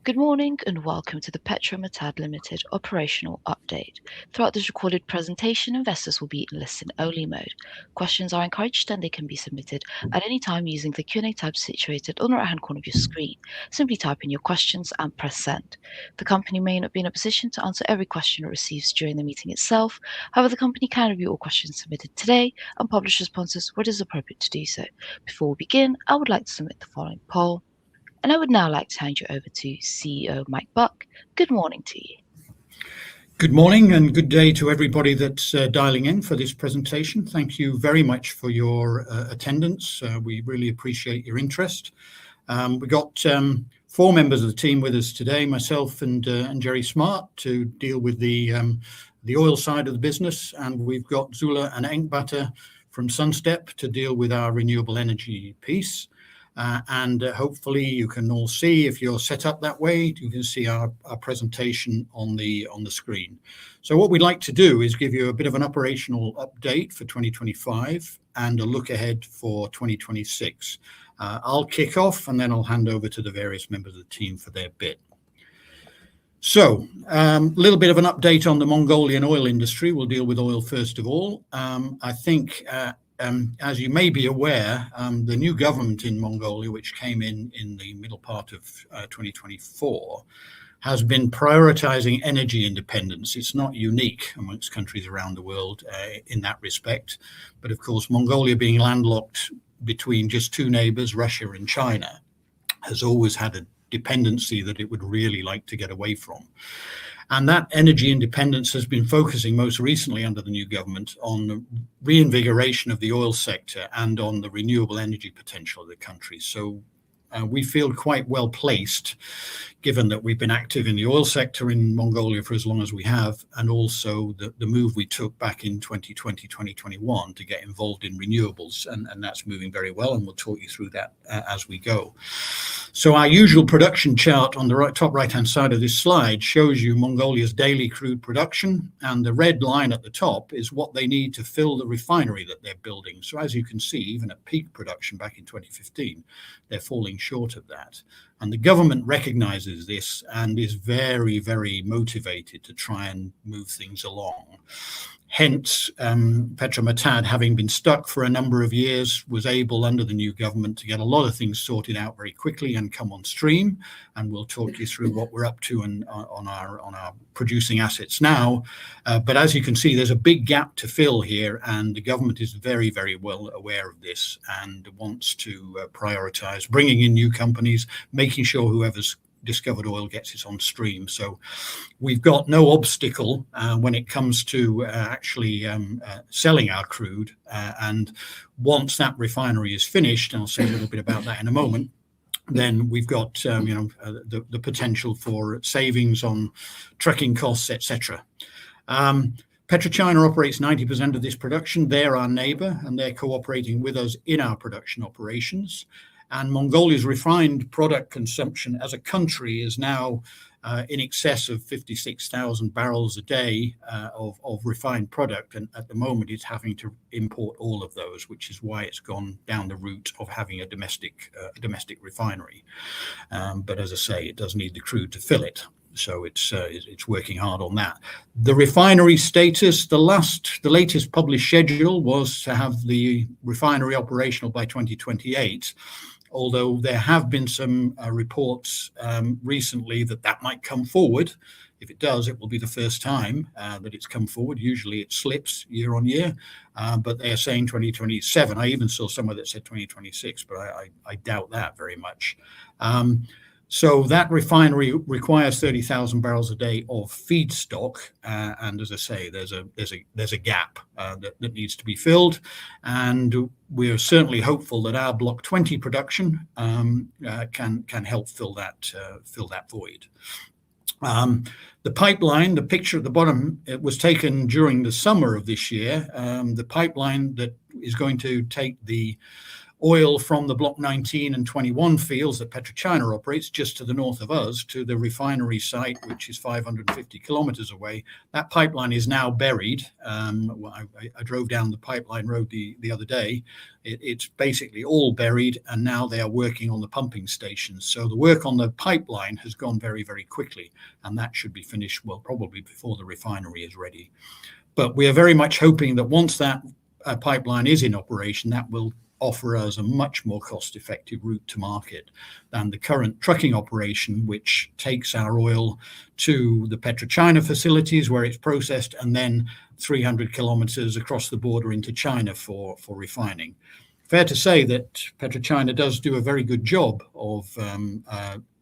Good morning and welcome to the Petro Matad Limited operational update. Throughout this recorded presentation, investors will be in listen-only mode. Questions are encouraged and they can be submitted at any time using the Q&A tab situated on the right-hand corner of your screen. Simply type in your questions and press send. The company may not be in a position to answer every question it receives during the meeting itself. However, the company can review all questions submitted today and publish responses where it is appropriate to do so. Before we begin, I would like to submit the following poll. And I would now like to hand you over to CEO Mike Buck. Good morning to you. Good morning and good day to everybody that's dialing in for this presentation. Thank you very much for your attendance. We really appreciate your interest. We got 4 members of the team with us today, myself and Jerry Smart, to deal with the oil side of the business, and we've got Zula and Enkbata from SunSteppe to deal with our renewable energy piece. And hopefully you can all see, if you're set up that way, you can see our presentation on the screen. So what we'd like to do is give you a bit of an operational update for 2025 and a look ahead for 2026. I'll kick off and then I'll hand over to the various members of the team for their bit. So a little bit of an update on the Mongolian oil industry. We'll deal with oil first of all. I think as you may be aware, the new government in Mongolia, which came in the middle part of 2024, has been prioritizing energy independence. It's not unique amongst countries around the world in that respect. But of course, Mongolia being landlocked between just 2 neighbors, Russia and China, has always had a dependency that it would really like to get away from. And that energy independence has been focusing most recently under the new government on the reinvigoration of the oil sector and on the renewable energy potential of the country. So we feel quite well placed, given that we've been active in the oil sector in Mongolia for as long as we have, and also the move we took back in 2020, 2021 to get involved in renewables, and that's moving very well, and we'll talk you through that as we go. So our usual production chart on the top right-hand side of this slide shows you Mongolia's daily crude production, and the red line at the top is what they need to fill the refinery that they're building. So as you can see, even at peak production back in 2015, they're falling short of that. And the government recognizes this and is very, very motivated to try and move things along. Hence, Petro Matad, having been stuck for a number of years, was able under the new government to get a lot of things sorted out very quickly and come on stream. And we'll talk you through what we're up to on our producing assets now. But as you can see, there's a big gap to fill here, and the government is very, very well aware of this and wants to prioritize bringing in new companies, making sure whoever's discovered oil gets it on stream. So we've got no obstacle when it comes to actually selling our crude. And once that refinery is finished, and I'll say a little bit about that in a moment, then we've got the potential for savings on trucking costs, etc. PetroChina operates 90% of this production. They're our neighbor, and they're cooperating with us in our production operations. And Mongolia's refined product consumption as a country is now in excess of 56,000 barrels a day of refined product. And at the moment, it's having to import all of those, which is why it's gone down the route of having a domestic refinery. But as I say, it does need the crude to fill it. So it's working hard on that. The refinery status, the latest published schedule was to have the refinery operational by 2028. Although there have been some reports recently that might come forward. If it does, it will be the first time that it's come forward. Usually it slips year on year, but they are saying 2027. I even saw somewhere that said 2026, but I doubt that very much. So that refinery requires 30,000 barrels a day of feedstock, and as I say, there's a gap that needs to be filled, and we're certainly hopeful that our Block 20 production can help fill that void. The pipeline, the picture at the bottom, it was taken during the summer of this year. The pipeline that is going to take the oil from the Block 19 and 21 fields that PetroChina operates just to the north of us to the refinery site, which is 550 kilometers away. That pipeline is now buried. I drove down the pipeline road the other day. It's basically all buried, and now they are working on the pumping stations. So the work on the pipeline has gone very, very quickly, and that should be finished, well, probably before the refinery is ready. But we are very much hoping that once that pipeline is in operation, that will offer us a much more cost-effective route to market than the current trucking operation, which takes our oil to the PetroChina facilities where it's processed and then 300 kilometers across the border into China for refining. Fair to say that PetroChina does do a very good job of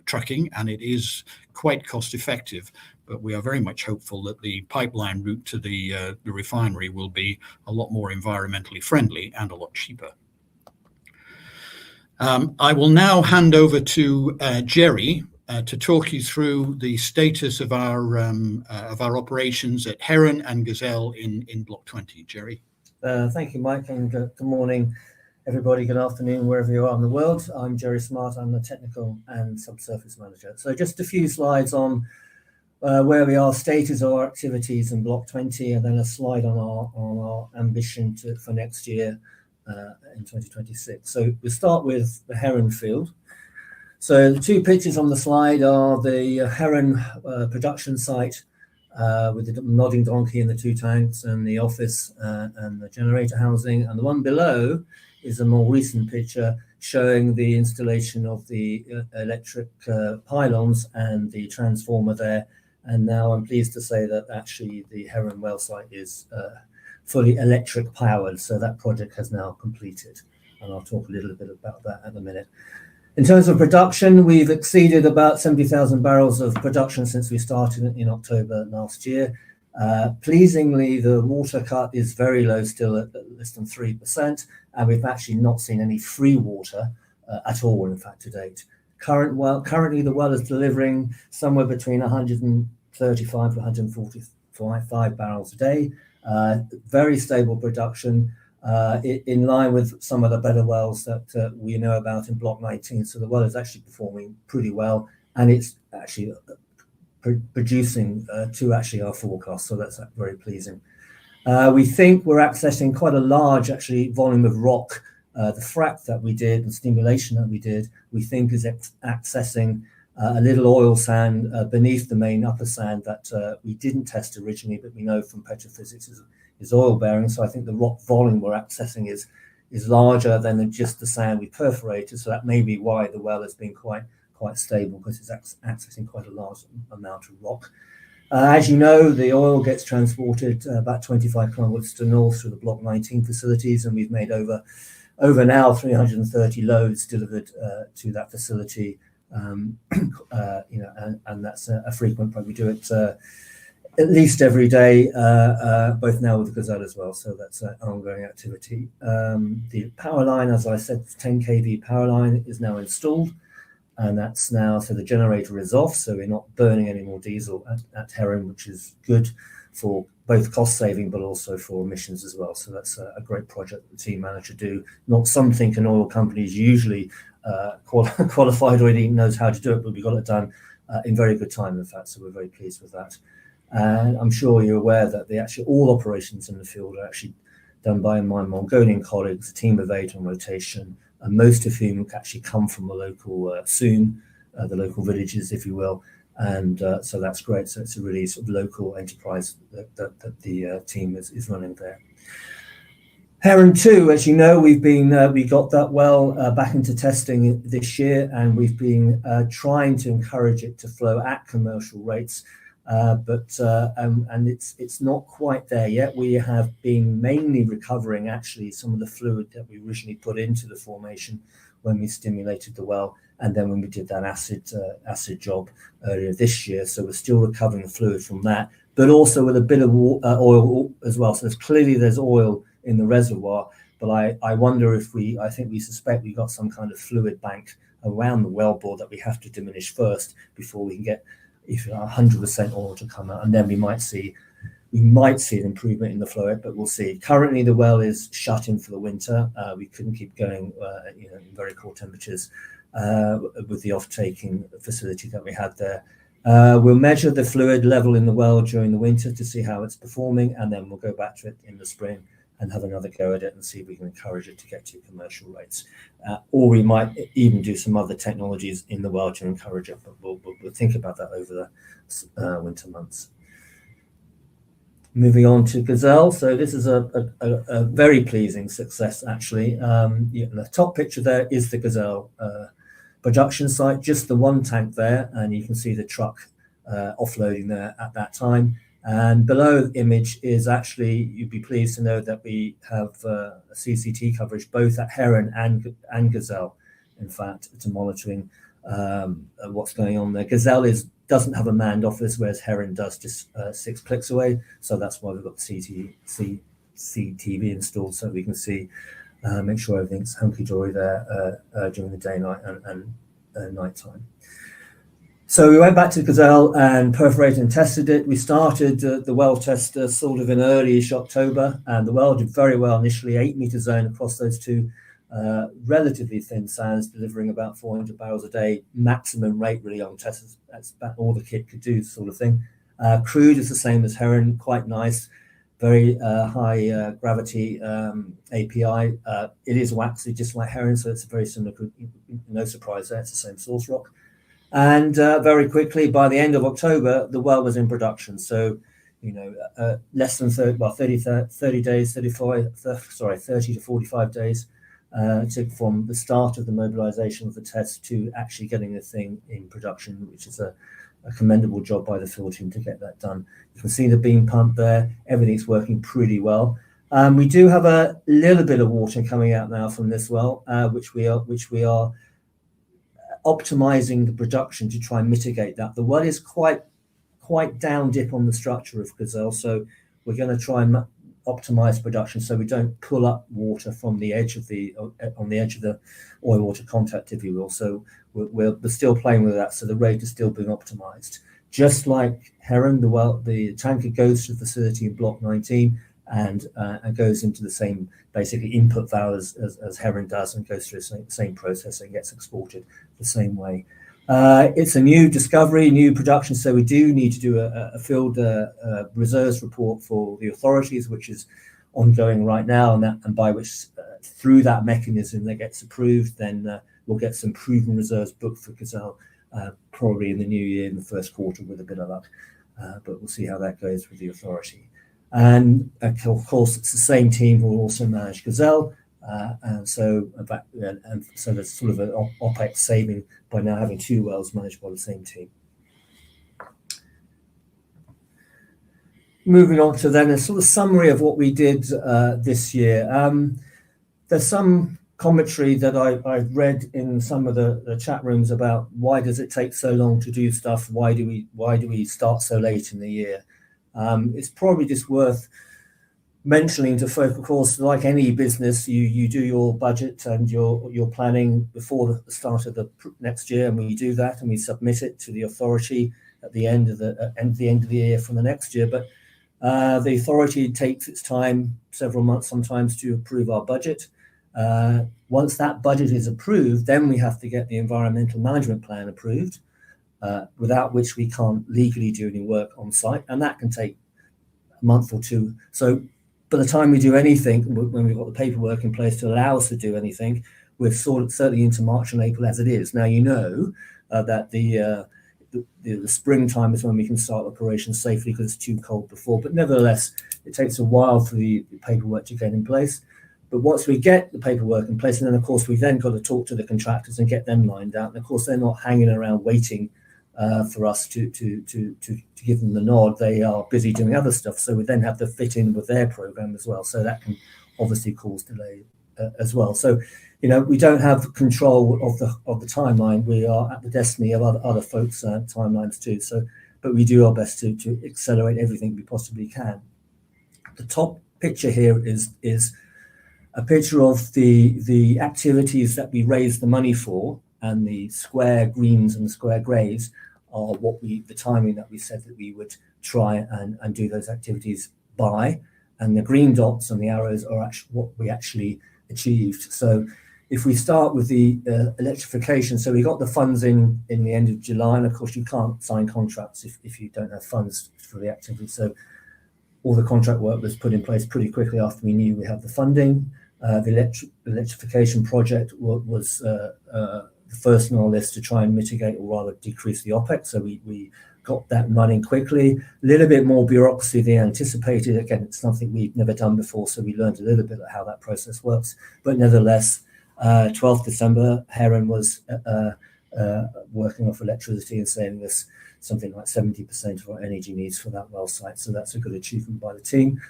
trucking, and it is quite cost-effective. But we are very much hopeful that the pipeline route to the refinery will be a lot more environmentally friendly and a lot cheaper. I will now hand over to Jerry to talk you through the status of our operations at Heron and Gazelle in Block 20. Jerry. Thank you, Mike, and good morning, everybody. Good afternoon, wherever you are in the world. I'm Jerry Smart. I'm the technical and subsurface manager. So just a few slides on where we are, status of our activities in Block 20, and then a slide on our ambition for next year. In 2026. So we'll start with the Heron field. So the two pictures on the slide are the Heron production site with the nodding donkey and the two tanks and the office and the generator housing. And the one below is a more recent picture showing the installation of the electric pylons and the transformer there. And now I'm pleased to say that actually the Heron well site is fully electric powered, so that project has now completed, and I'll talk a little bit about that in a minute. In terms of production, we've exceeded about 70,000 barrels of production since we started in October last year. Pleasingly, the water cut is very low, still at less than 3%, and we've actually not seen any free water at all, in fact, to date. Currently, the well is delivering somewhere between 135 to 145 barrels a day. Very stable production, in line with some of the better wells that we know about in Block 19. So the well is actually performing pretty well, and it's actually producing to actually our forecast. So that's very pleasing. We think we're accessing quite a large volume of rock. The frac that we did, the stimulation that we did, we think is accessing a little oil sand beneath the main upper sand that we didn't test originally, but we know from petrophysics is oil bearing. So I think the rock volume we're accessing is larger than just the sand we perforated. So that may be why the well has been quite stable, because it's accessing quite a large amount of rock. As you know, the oil gets transported about 25 kilometers to the north through the Block 19 facilities, and we've made over now 330 loads delivered to that facility. And that's a frequent point. We do it at least every day, both now with the Gazelle as well. So that's an ongoing activity. The power line, as I said, 10 kV power line is now installed, and that's now, so the generator is off, so we're not burning any more diesel at Heron, which is good for both cost saving but also for emissions as well. So that's a great project that the team managed to do. Not something an oil companies usually qualified or even knows how to do it, but we got it done in very good time, in fact, so we're very pleased with that. And I'm sure you're aware that all operations in the field are actually done by my Mongolian colleagues, a team of 8 on rotation, and most of whom actually come from the local Sun, the local villages, if you will, and so that's great. So it's a really sort of local enterprise that the team is running there. Heron 2, as you know, we got that well back into testing this year, and we've been trying to encourage it to flow at commercial rates, but it's not quite there yet. We have been mainly recovering actually some of the fluid that we originally put into the formation when we stimulated the well, and then when we did that acid job earlier this year. So we're still recovering the fluid from that, but also with a bit of oil as well. So there's oil in the reservoir, but I wonder if we suspect we got some kind of fluid bank around the wellbore that we have to diminish first before we can get 100% oil to come out, and then we might see we might see an improvement in the flow rate, but we'll see. Currently, the well is shut in for the winter. We couldn't keep going, in very cold temperatures with the off-taking facility that we had there. We'll measure the fluid level in the well during the winter to see how it's performing, and then we'll go back to it in the spring and have another go at it and see if we can encourage it to get to commercial rates. Or we might even do some other technologies in the well to encourage it, but we'll think about that over the winter months. Moving on to Gazelle. So this is a very pleasing success, actually. The top picture there is the Gazelle production site, just the one tank there, and you can see the truck offloading there at that time. And below the image is actually, you'd be pleased to know that we have a CCT coverage both at Heron and Gazelle, in fact, to monitoring what's going on there. Gazelle doesn't have a manned office, whereas Heron does, just 6 clicks away. So that's why we've got CCTV installed, so we can see, make sure everything's hunky-dory there during the day, night, and night time. So we went back to Gazelle and perforated and tested it. We started the well test sort of in early-ish October, and the well did very well initially, 8-meter zone across those two relatively thin sands, delivering about 400 barrels a day maximum rate really on tests. That's about all the kit could do, sort of thing. Crude is the same as Heron, quite nice, very high gravity API. It is waxy, just like Heron, so it's a very similar crude. No surprise there, it's the same source rock. And very quickly, by the end of October, the well was in production. So, less than 30 to 45 days took from the start of the mobilization of the test to actually getting the thing in production, which is a commendable job by the field team to get that done. You can see the beam pump there. Everything's working pretty well. We do have a little bit of water coming out now from this well, which we are optimizing the production to try and mitigate that. The well is quite down dip on the structure of Gazelle, so we're going to try and optimize production so we don't pull up water from the edge of the oil water contact, if you will. So we're still playing with that, so the rate is still being optimized. Just like Heron, the tanker goes to the facility in Block 19 and goes into the same basically input valve as Heron does, and goes through the same process and gets exported the same way. It's a new discovery, new production, so we do need to do a field reserves report for the authorities, which is ongoing right now, and by which through that mechanism that gets approved, then we'll get some proven reserves booked for Gazelle probably in the new year, in the first quarter, with a bit of luck. But we'll see how that goes with the authority. And of course, it's the same team who will also manage Gazelle. And so there's sort of an OPEX saving by now having 2 wells managed by the same team. Moving on to then a sort of summary of what we did this year. There's some commentary that I've read in some of the chat rooms about why does it take so long to do stuff? Why do we start so late in the year? It's probably just worth mentioning to folk, of course, like any business, you do your budget and your planning before the start of the next year, and we do that and we submit it to the authority at the end of the year for the next year. But the authority takes its time, several months sometimes, to approve our budget. Once that budget is approved, then we have to get the environmental management plan approved, without which we can't legally do any work on site, and that can take a month or 2. So by the time we do anything, when we've got the paperwork in place to allow us to do anything, we're certainly into March and April as it is. Now, that the springtime is when we can start operations safely because it's too cold before. But nevertheless, it takes a while for the paperwork to get in place. But once we get the paperwork in place, and then, of course, we've then got to talk to the contractors and get them lined out. And, of course, they're not hanging around waiting for us to give them the nod. They are busy doing other stuff, so we then have to fit in with their program as well. So that can obviously cause delay as well. So, we don't have control of the timeline. We are at the destiny of other folks' timelines too. So, but we do our best to accelerate everything we possibly can. The top picture here is a picture of the activities that we raised the money for, and the square greens and the square greys are the timing that we said that we would try and do those activities by. And the green dots and the arrows are actually what we actually achieved. So if we start with the electrification, so we got the funds in the end of July, and of course you can't sign contracts if you don't have funds for the activity. So all the contract work was put in place pretty quickly after we knew we had the funding. The electrification project was the first on our list to try and mitigate or rather decrease the OPEX. So we got that running quickly. A little bit more bureaucracy than anticipated. Again, it's something we've never done before, so we learned a little bit of how that process works. But nevertheless, 12th December, Heron was working off electricity and saving us something like 70% of our energy needs for that well site. So that's a good achievement by the team.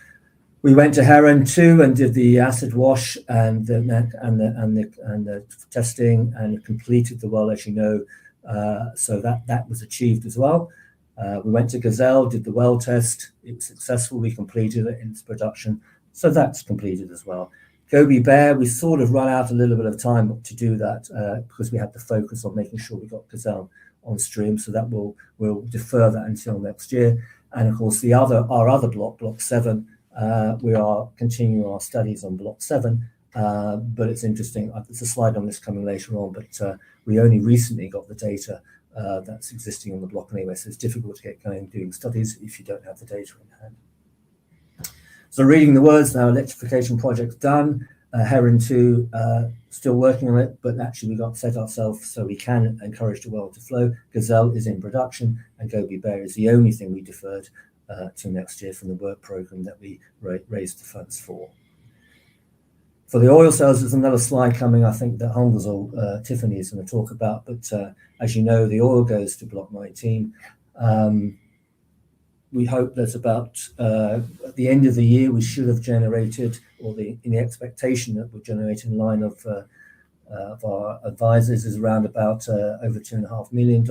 We went to Heron 2 and did the acid wash and the testing and completed the well, as you know. So that was achieved as well. We went to Gazelle, did the well test. It was successful. We completed it in its production. So that's completed as well. Gobi Bear, we sort of run out a little bit of time to do that because we had to focus on making sure we got Gazelle on stream. So that we'll defer that until next year. And of course, our other block, Block 7, we are continuing our studies on Block 7. But it's interesting. There's a slide on this coming later on, but we only recently got the data that's existing on the block anyway. So it's difficult to get going doing studies if you don't have the data in hand. So reading the words now, electrification project's done. Heron 2, still working on it, but actually we got set ourselves so we can encourage the well to flow. Gazelle is in production, and Gobi Bear is the only thing we deferred to next year from the work program that we raised the funds for. For the oil sales, there's another slide coming, I think, that Tiffany is going to talk about. But as you know, the oil goes to Block 19. We hope that about at the end of the year, we should have generated, or in the expectation that we'll generate in line of our advisors, is around about over $2.5 million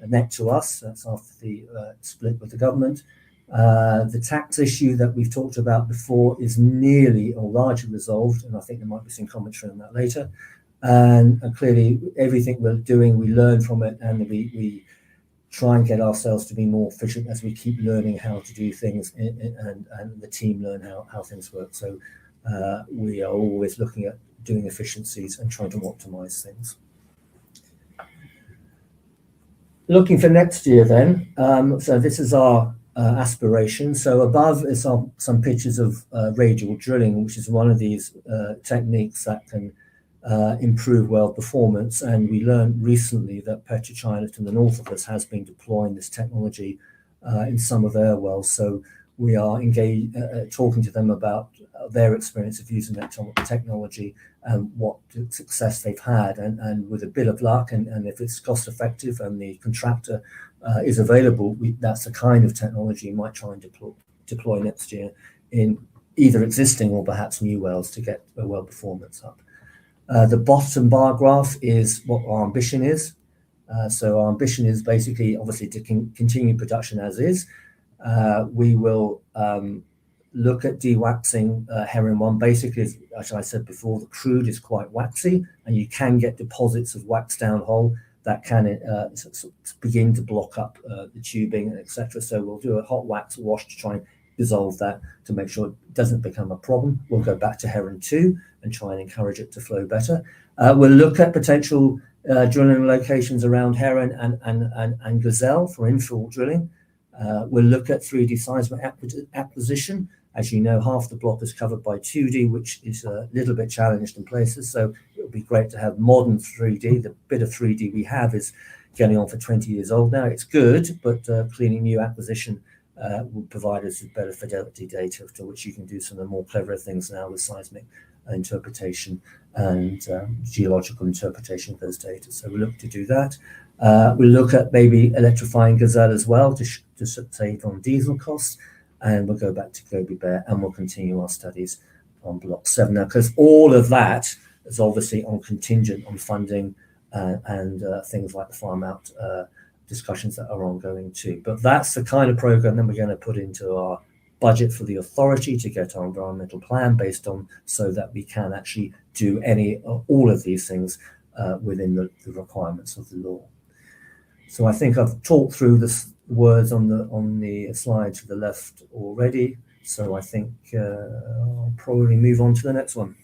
net to us. That's after the split with the government. The tax issue that we've talked about before is nearly or largely resolved, and I think there might be some commentary on that later. And clearly, everything we're doing, we learn from it, and we try and get ourselves to be more efficient as we keep learning how to do things, and the team learn how things work. So we are always looking at doing efficiencies and trying to optimize things. Looking for next year then, so this is our aspiration. So above is some pictures of radial drilling, which is one of these techniques that can improve well performance. And we learned recently that PetroChina to the north of us has been deploying this technology in some of their wells. So we are engaged, talking to them about their experience of using that technology and what success they've had. And with a bit of luck, and if it's cost effective and the contractor is available, that's the kind of technology you might try and deploy next year in either existing or perhaps new wells to get a well performance up. The bottom bar graph is what our ambition is. So our ambition is basically, obviously, to continue production as is. We will look at dewaxing Heron 1. Basically, as I said before, the crude is quite waxy, and you can get deposits of wax down hole that can begin to block up the tubing, etc. So we'll do a hot wax wash to try and dissolve that to make sure it doesn't become a problem. We'll go back to Heron 2 and try and encourage it to flow better. We'll look at potential drilling locations around Heron and Gazelle for infill drilling. We'll look at 3D seismic acquisition. As you know, half the block is covered by 2D, which is a little bit challenged in places. So it would be great to have modern 3D. The bit of 3D we have is getting on for 20 years old now. It's good, but clearly new acquisition will provide us with better fidelity data, to which you can do some of the more clever things now with seismic interpretation and geological interpretation of those data. So we look to do that. We'll look at maybe electrifying Gazelle as well to save on diesel costs. And we'll go back to Gobi Bear, and we'll continue our studies on Block 7 now, because all of that is obviously contingent on funding and things like the farm out discussions that are ongoing too. But that's the kind of program that we're going to put into our budget for the authority to get our environmental plan based on, so that we can actually do all of these things within the requirements of the law. So I think I've talked through the words on the slide to the left already. So I think I'll probably move on to the next one.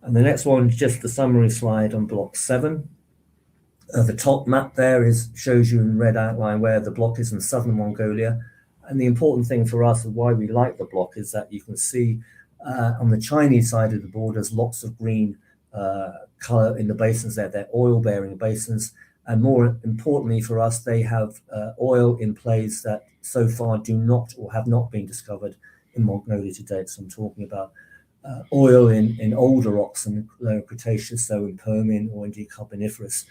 And the next one is just the summary slide on Block 7. The top map there shows you in red outline where the block is in southern Mongolia. And the important thing for us and why we like the block is that you can see on the Chinese side of the borders lots of green color in the basins there. They're oil-bearing basins. And more importantly for us, they have oil in plays that so far do not or have not been discovered in Mongolia to date. So I'm talking about oil in older rocks in the lower Cretaceous, so in Permian or indeed Carboniferous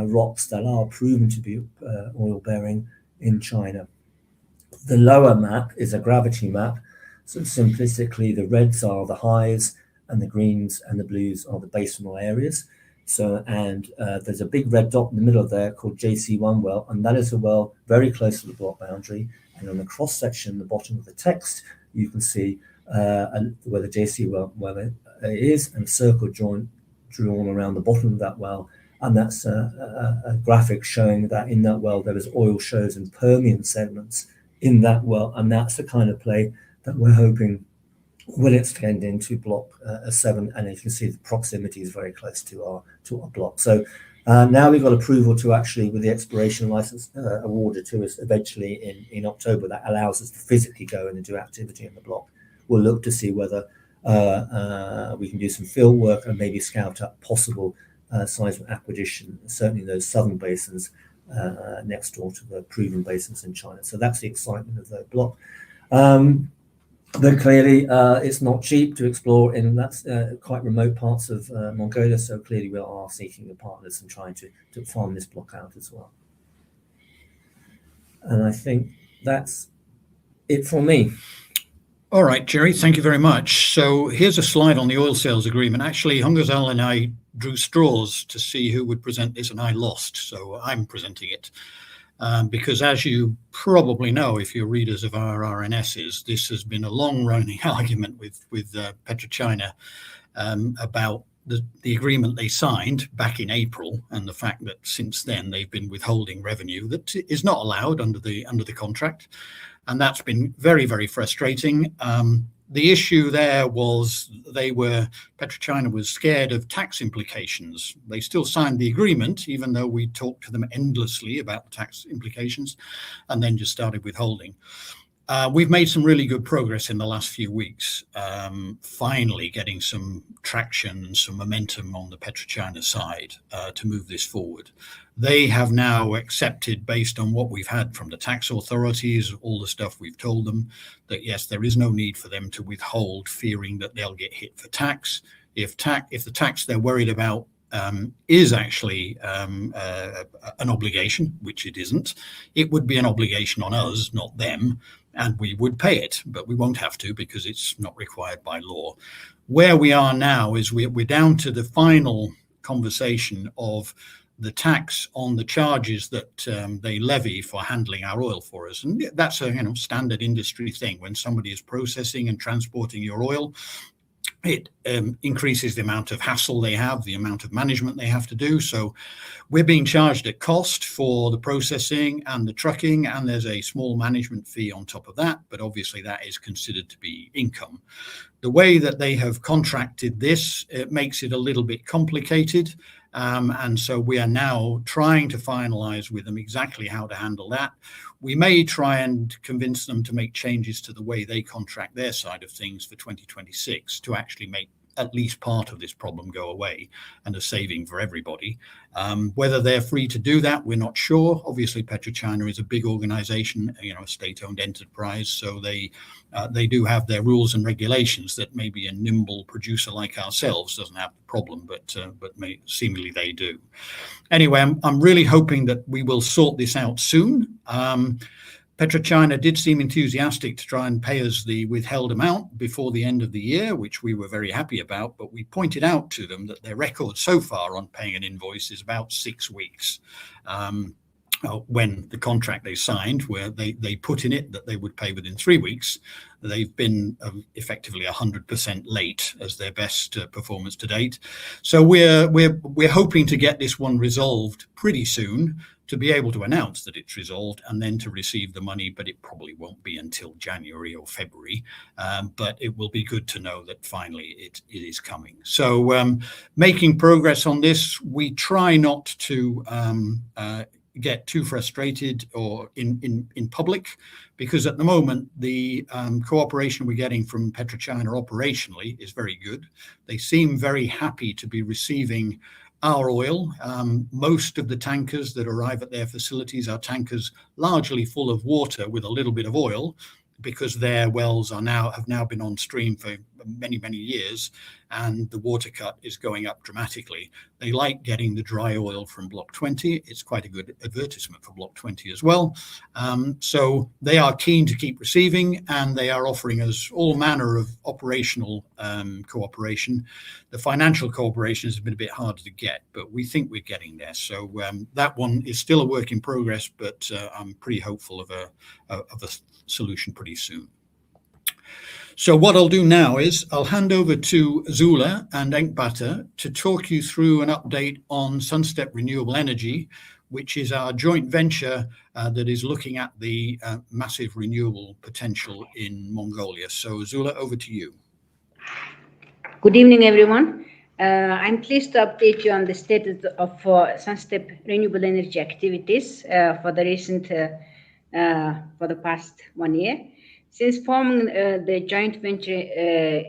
rocks that are proven to be oil-bearing in China. The lower map is a gravity map. So simplistically, the reds are the highs and the greens and the blues are the basinal areas. So, and there's a big red dot in the middle there called JC1 well, and that is a well very close to the block boundary. And on the cross section, the bottom of the text, you can see where the JC1 well is, and a circle drawn around the bottom of that well. And that's a graphic showing that in that well there is oil shows in Permian sediments in that well, and that's the kind of play that we're hoping will extend into Block 7, and you can see the proximity is very close to our block. So now we've got approval to actually, with the exploration license awarded to us eventually in October, that allows us to physically go in and do activity in the block. We'll look to see whether we can do some field work and maybe scout out possible seismic acquisition, certainly those southern basins next door to the proven basins in China. So that's the excitement of the block. But clearly, it's not cheap to explore in quite remote parts of Mongolia. So clearly, we are seeking the partners and trying to farm this block out as well. And I think that's it for me. All right, Jerry, thank you very much. So here's a slide on the oil sales agreement. Actually, Gazelle and I drew straws to see who would present this, and I lost. So I'm presenting it. Because as you probably know, if you're readers of our RNSs, this has been a long-running argument with PetroChina about the agreement they signed back in April, and the fact that since then they've been withholding revenue that is not allowed under the contract, and that's been very, very frustrating. The issue there was PetroChina was scared of tax implications. They still signed the agreement, even though we talked to them endlessly about the tax implications, and then just started withholding. We've made some really good progress in the last few weeks, finally getting some traction and some momentum on the PetroChina side to move this forward. They have now accepted, based on what we've had from the tax authorities, all the stuff we've told them, that yes, there is no need for them to withhold, fearing that they'll get hit for tax. If the tax they're worried about is actually an obligation, which it isn't, it would be an obligation on us, not them, and we would pay it, but we won't have to because it's not required by law. Where we are now is we're down to the final conversation of the tax on the charges that they levy for handling our oil for us. And that's a standard industry thing. When somebody is processing and transporting your oil, it increases the amount of hassle they have, the amount of management they have to do. So we're being charged at cost for the processing and the trucking, and there's a small management fee on top of that, but obviously that is considered to be income. The way that they have contracted this, it makes it a little bit complicated. And so we are now trying to finalize with them exactly how to handle that. We may try and convince them to make changes to the way they contract their side of things for 2026 to actually make at least part of this problem go away and a saving for everybody. Whether they're free to do that, we're not sure. Obviously, PetroChina is a big organization, a state-owned enterprise, so they do have their rules and regulations that maybe a nimble producer like ourselves doesn't have the problem, but seemingly they do. Anyway, I'm really hoping that we will sort this out soon. PetroChina did seem enthusiastic to try and pay us the withheld amount before the end of the year, which we were very happy about, but we pointed out to them that their record so far on paying an invoice is about 6 weeks. when the contract they signed, where they put in it that they would pay within 3 weeks, they've been effectively 100% late as their best performance to date. So we're hoping to get this one resolved pretty soon, to be able to announce that it's resolved and then to receive the money, but it probably won't be until January or February. But it will be good to know that finally it is coming. So making progress on this. We try not to get too frustrated or in public, because at the moment the cooperation we're getting from PetroChina operationally is very good. They seem very happy to be receiving our oil. Most of the tankers that arrive at their facilities are tankers largely full of water with a little bit of oil, because their wells have now been on stream for many years, and the water cut is going up dramatically. They like getting the dry oil from Block 20. It's quite a good advertisement for Block 20 as well. So they are keen to keep receiving, and they are offering us all manner of operational cooperation. The financial cooperation has been a bit harder to get, but we think we're getting there. So that one is still a work in progress, but I'm pretty hopeful of a solution pretty soon. So what I'll do now is I'll hand over to Zula and Enkbata to talk you through an update on SunSteppe Renewable Energy, which is our joint venture that is looking at the massive renewable potential in Mongolia. So Zula, over to you. Good evening, everyone. I'm pleased to update you on the status of SunSteppe renewable energy activities for the past 1 year. Since forming the joint venture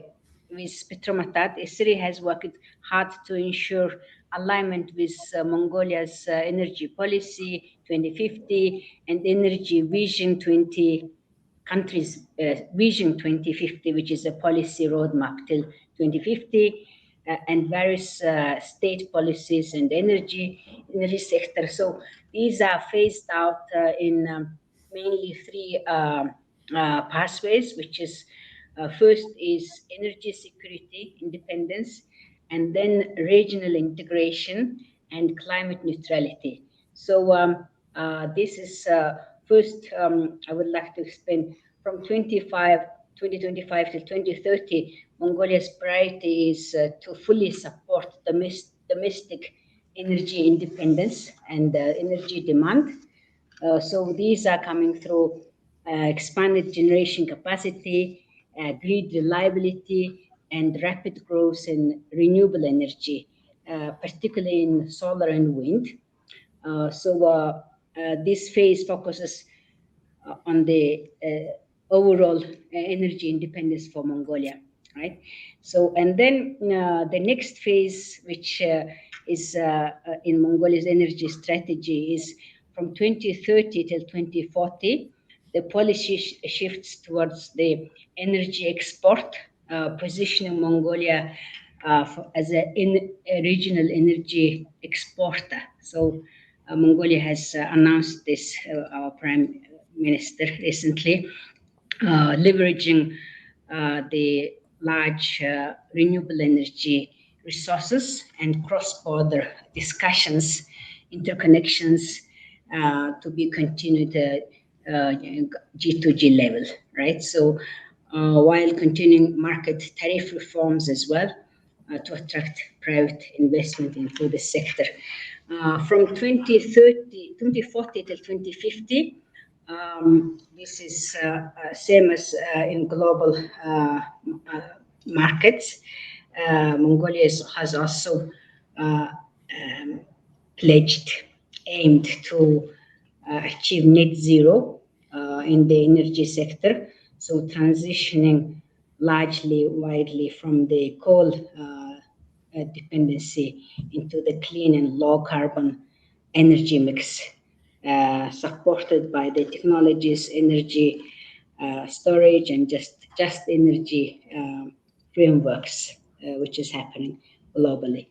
with Petro Matad, SRE has worked hard to ensure alignment with Mongolia's energy policy 2050 and energy vision 2050, which is a policy roadmap till 2050, and various state policies and energy sector. So these are phased out in mainly 3 pathways, which is first is energy security, independence, and then regional integration and climate neutrality. So this is first, I would like to explain from 2025 to 2030, Mongolia's priority is to fully support domestic energy independence and energy demand. So these are coming through expanded generation capacity, grid reliability, and rapid growth in renewable energy, particularly in solar and wind. So this phase focuses on the overall energy independence for Mongolia, right? So, and then the next phase, which is in Mongolia's energy strategy, is from 2030 till 2040. The policy shifts towards the energy export, positioning Mongolia as a regional energy exporter. So Mongolia has announced this, our Prime Minister recently, leveraging the large renewable energy resources and cross-border discussions, interconnections to be continued at G2G level, right? So while continuing market tariff reforms as well to attract private investment into the sector. From 2040 till 2050, this is same as in global markets. Mongolia has also aimed to achieve net zero in the energy sector. So transitioning widely from the coal dependency into the clean and low carbon energy mix, supported by the technologies, energy storage, and just energy frameworks, which is happening globally.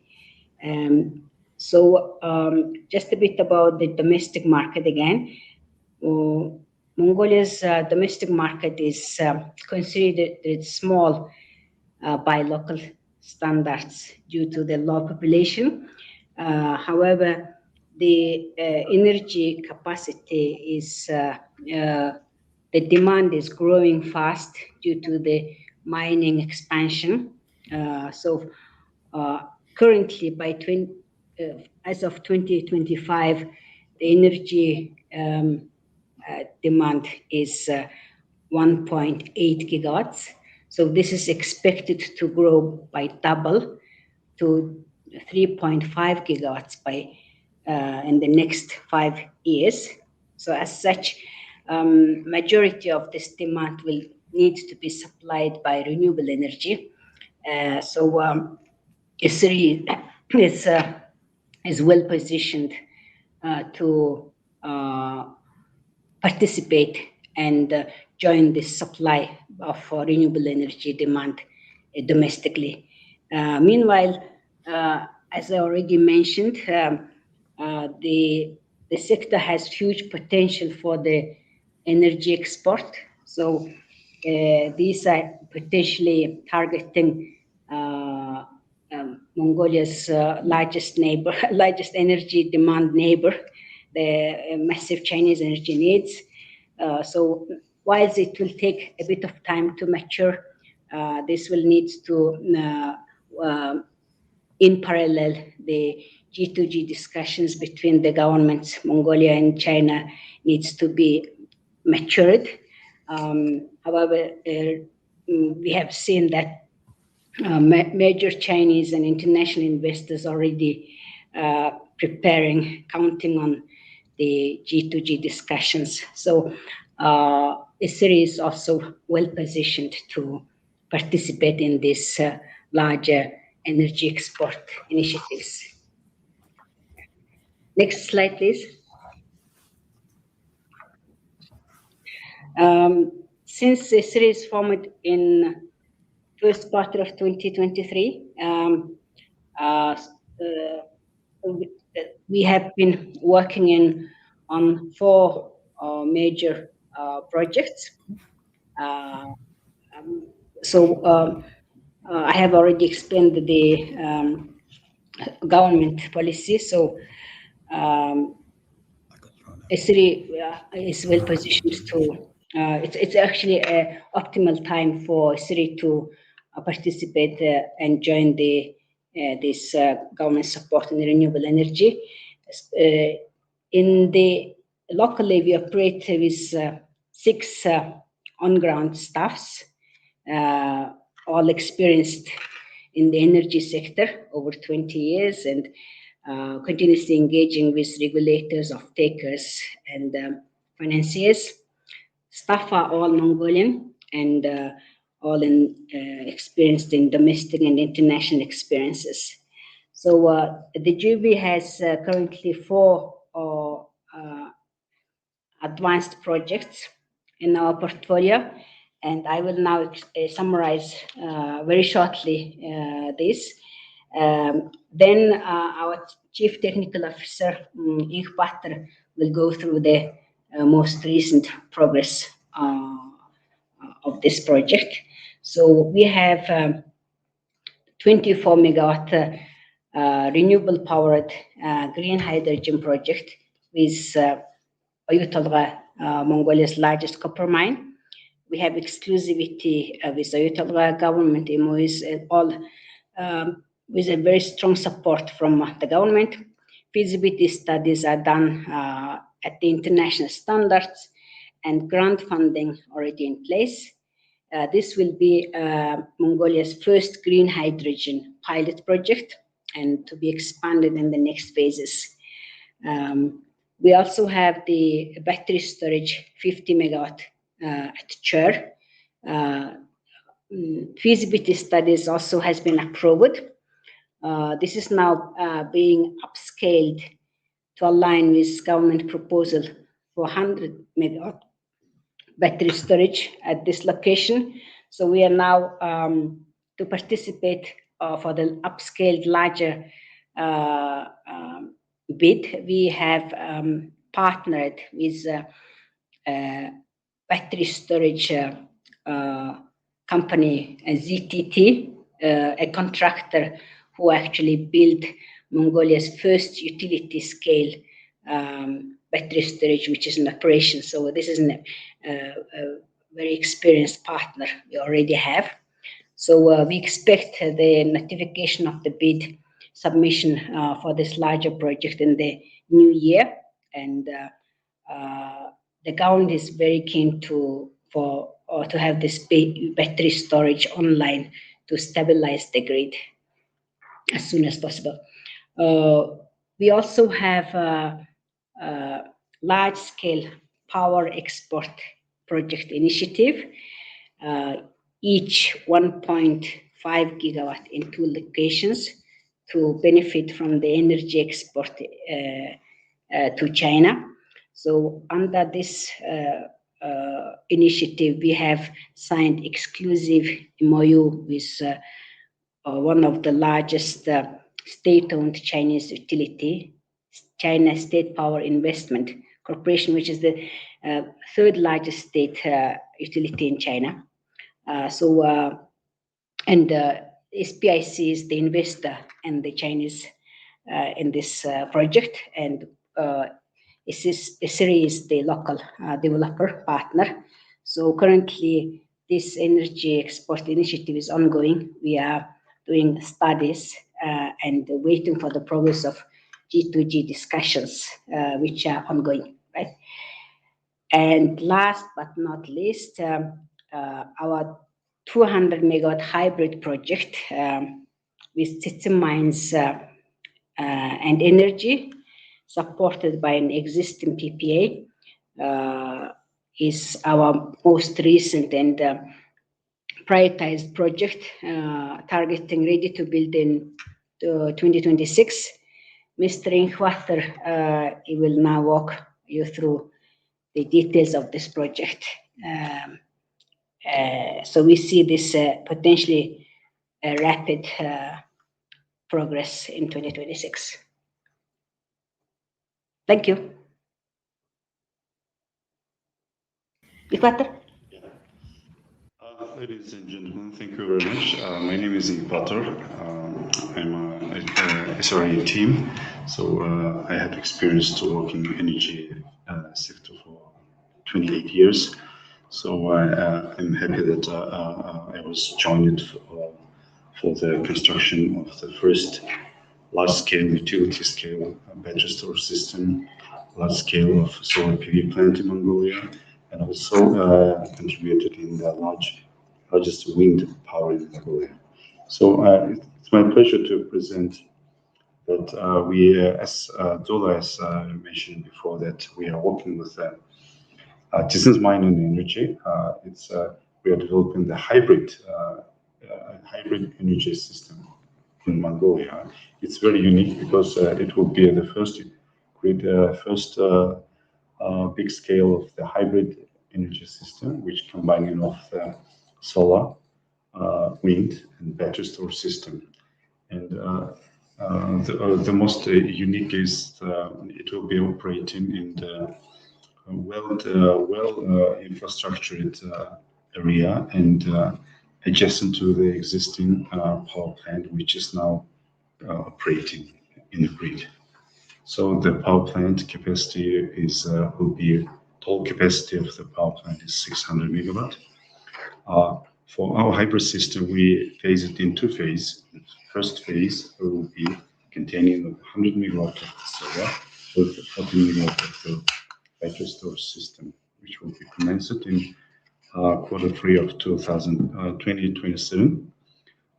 So just a bit about the domestic market again. Mongolia's domestic market is considered small by local standards due to the low population. However, the energy capacity is the demand is growing fast due to the mining expansion. Currently, as of 2025, the energy demand is 1.8 gigawatts. So this is expected to grow by double to 3.5 gigawatts by in the next 5 years. So as such, majority of this demand will need to be supplied by renewable energy. Isri is well positioned to participate and join this supply of renewable energy demand domestically. Meanwhile, as I already mentioned, the sector has huge potential for the energy export. So these are potentially targeting Mongolia's largest energy demand neighbor, the massive Chinese energy needs. So whilst it will take a bit of time to mature, this will need to, in parallel, the G2G discussions between the governments, Mongolia and China, needs to be matured. However, we have seen that major Chinese and international investors already preparing, counting on the G2G discussions. So ISRI is also well positioned to participate in this larger energy export initiatives. Next slide, please. Since ISRI is formed in first quarter of 2023, we have been working on 4 major projects. I have already explained the government policy. So ISRI is well positioned to. It's actually an optimal time for ISRI to participate and join this government support in renewable energy. Locally, we operate with 6 on-ground staffs, all experienced in the energy sector over 20 years and continuously engaging with regulators, off-takers, and financiers. Staff are all Mongolian and all experienced in domestic and international experiences. So the JV has currently 4 advanced projects in our portfolio, and I will now summarize very shortly this. Then our Chief Technical Officer, Ing Patr, will go through the most recent progress of this project. So we have 24 megawatt renewable powered green hydrogen project with Oyu-Tolgoi, Mongolia's largest copper mine. We have exclusivity with Oyu-Tolgoi government MOUs, all with a very strong support from the government. Feasibility studies are done at the international standards and grant funding already in place. This will be Mongolia's first green hydrogen pilot project and to be expanded in the next phases. We also have the battery storage 50 megawatt at Chur. Feasibility studies also has been approved. This is now being upscaled to align with government proposal for 100 megawatt battery storage at this location. So we are now to participate for the upscaled larger bid. We have partnered with battery storage company ZTT, a contractor who actually built Mongolia's first utility scale battery storage, which is in operation. So this is a very experienced partner we already have. So we expect the notification of the bid submission for this larger project in the new year, and the government is very keen to have this battery storage online to stabilize the grid as soon as possible. We also have a large-scale power export project initiative, each 1.5 gigawatt in 2 locations to benefit from the energy export to China. So under this initiative, we have signed exclusive MOU with one of the largest state-owned Chinese utility, China State Power Investment Corporation, which is the third largest state utility in China. And SPIC is the investor and the Chinese in this project, and SRE is the local developer partner. So currently, this energy export initiative is ongoing. We are doing studies and waiting for the progress of G2G discussions, which are ongoing, right? And last but not least, our 200 megawatt hybrid project with Tsitsi Mines and Energy, supported by an existing PPA, is our most recent and prioritized project, targeting ready to build in 2026. Mr. Inkwater, he will now walk you through the details of this project. So we see this potentially rapid progress in 2026. Thank you. Inkwater? Ladies and gentlemen, thank you very much. My name is Inkwater. I'm a SRE team, so I have experience to work in the energy sector for 28 years. So I'm happy that I was joined for the construction of the first large-scale utility-scale battery storage system, large-scale of solar PV plant in Mongolia, and also contributed in the largest wind power in Mongolia. So it's my pleasure to present that we, as Dola has mentioned before, that we are working with Tsitsi Mines and Energy. We are developing the hybrid energy system in Mongolia. It's very unique because it will be the first big scale of the hybrid energy system, which combining of the solar, wind, and battery storage system. And the most unique is it will be operating in the well infrastructured area and adjacent to the existing power plant, which is now operating in the grid. So the power plant capacity is will be total capacity of the power plant is 600 megawatt. For our hybrid system, we phase it in 2 phases. The first phase will be containing 100 megawatt of the solar with 40 megawatt of the battery storage system, which will be commenced in Q3 of 2027.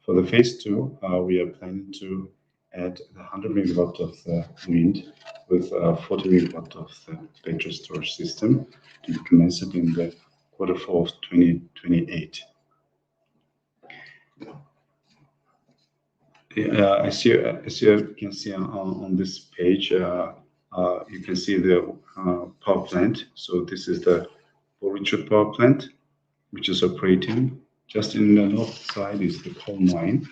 For the phase 2, we are planning to add 100 megawatt of the wind with 40 megawatt of the battery storage system to be commenced in the Q4 of 2028. As you can see on this page, you can see the power plant. So this is the Richard power plant, which is operating. Just in the north side is the coal mine,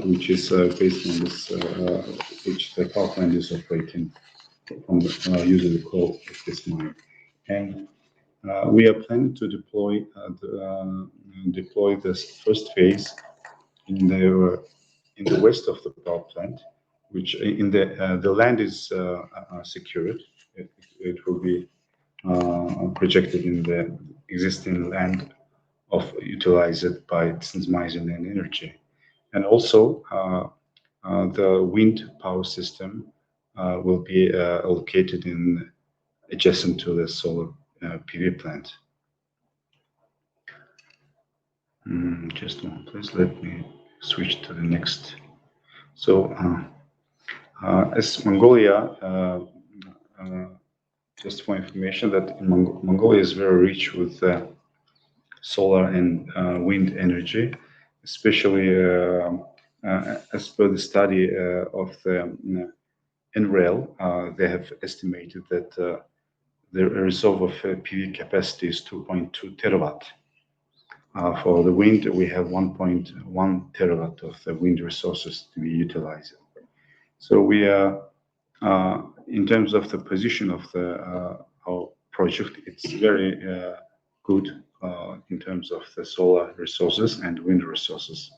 which is based on this, which the power plant is operating from using the coal of this mine. And we are planning to deploy this first phase in the west of the power plant, which in the land is secured. It will be projected in the existing land of utilized by Mongolian energy, and also the wind power system will be located in adjacent to the solar PV plant. Just one, please. Let me switch to the next. So, as Mongolia, just for information, that Mongolia is very rich with solar and wind energy, especially as per the study of the NREL. They have estimated that the reserve of PV capacity is 2.2 terawatt. For the wind, we have 1.1 terawatt of the wind resources to be utilized. So we are, in terms of the position of our project, it's very good in terms of the solar resources and wind resources.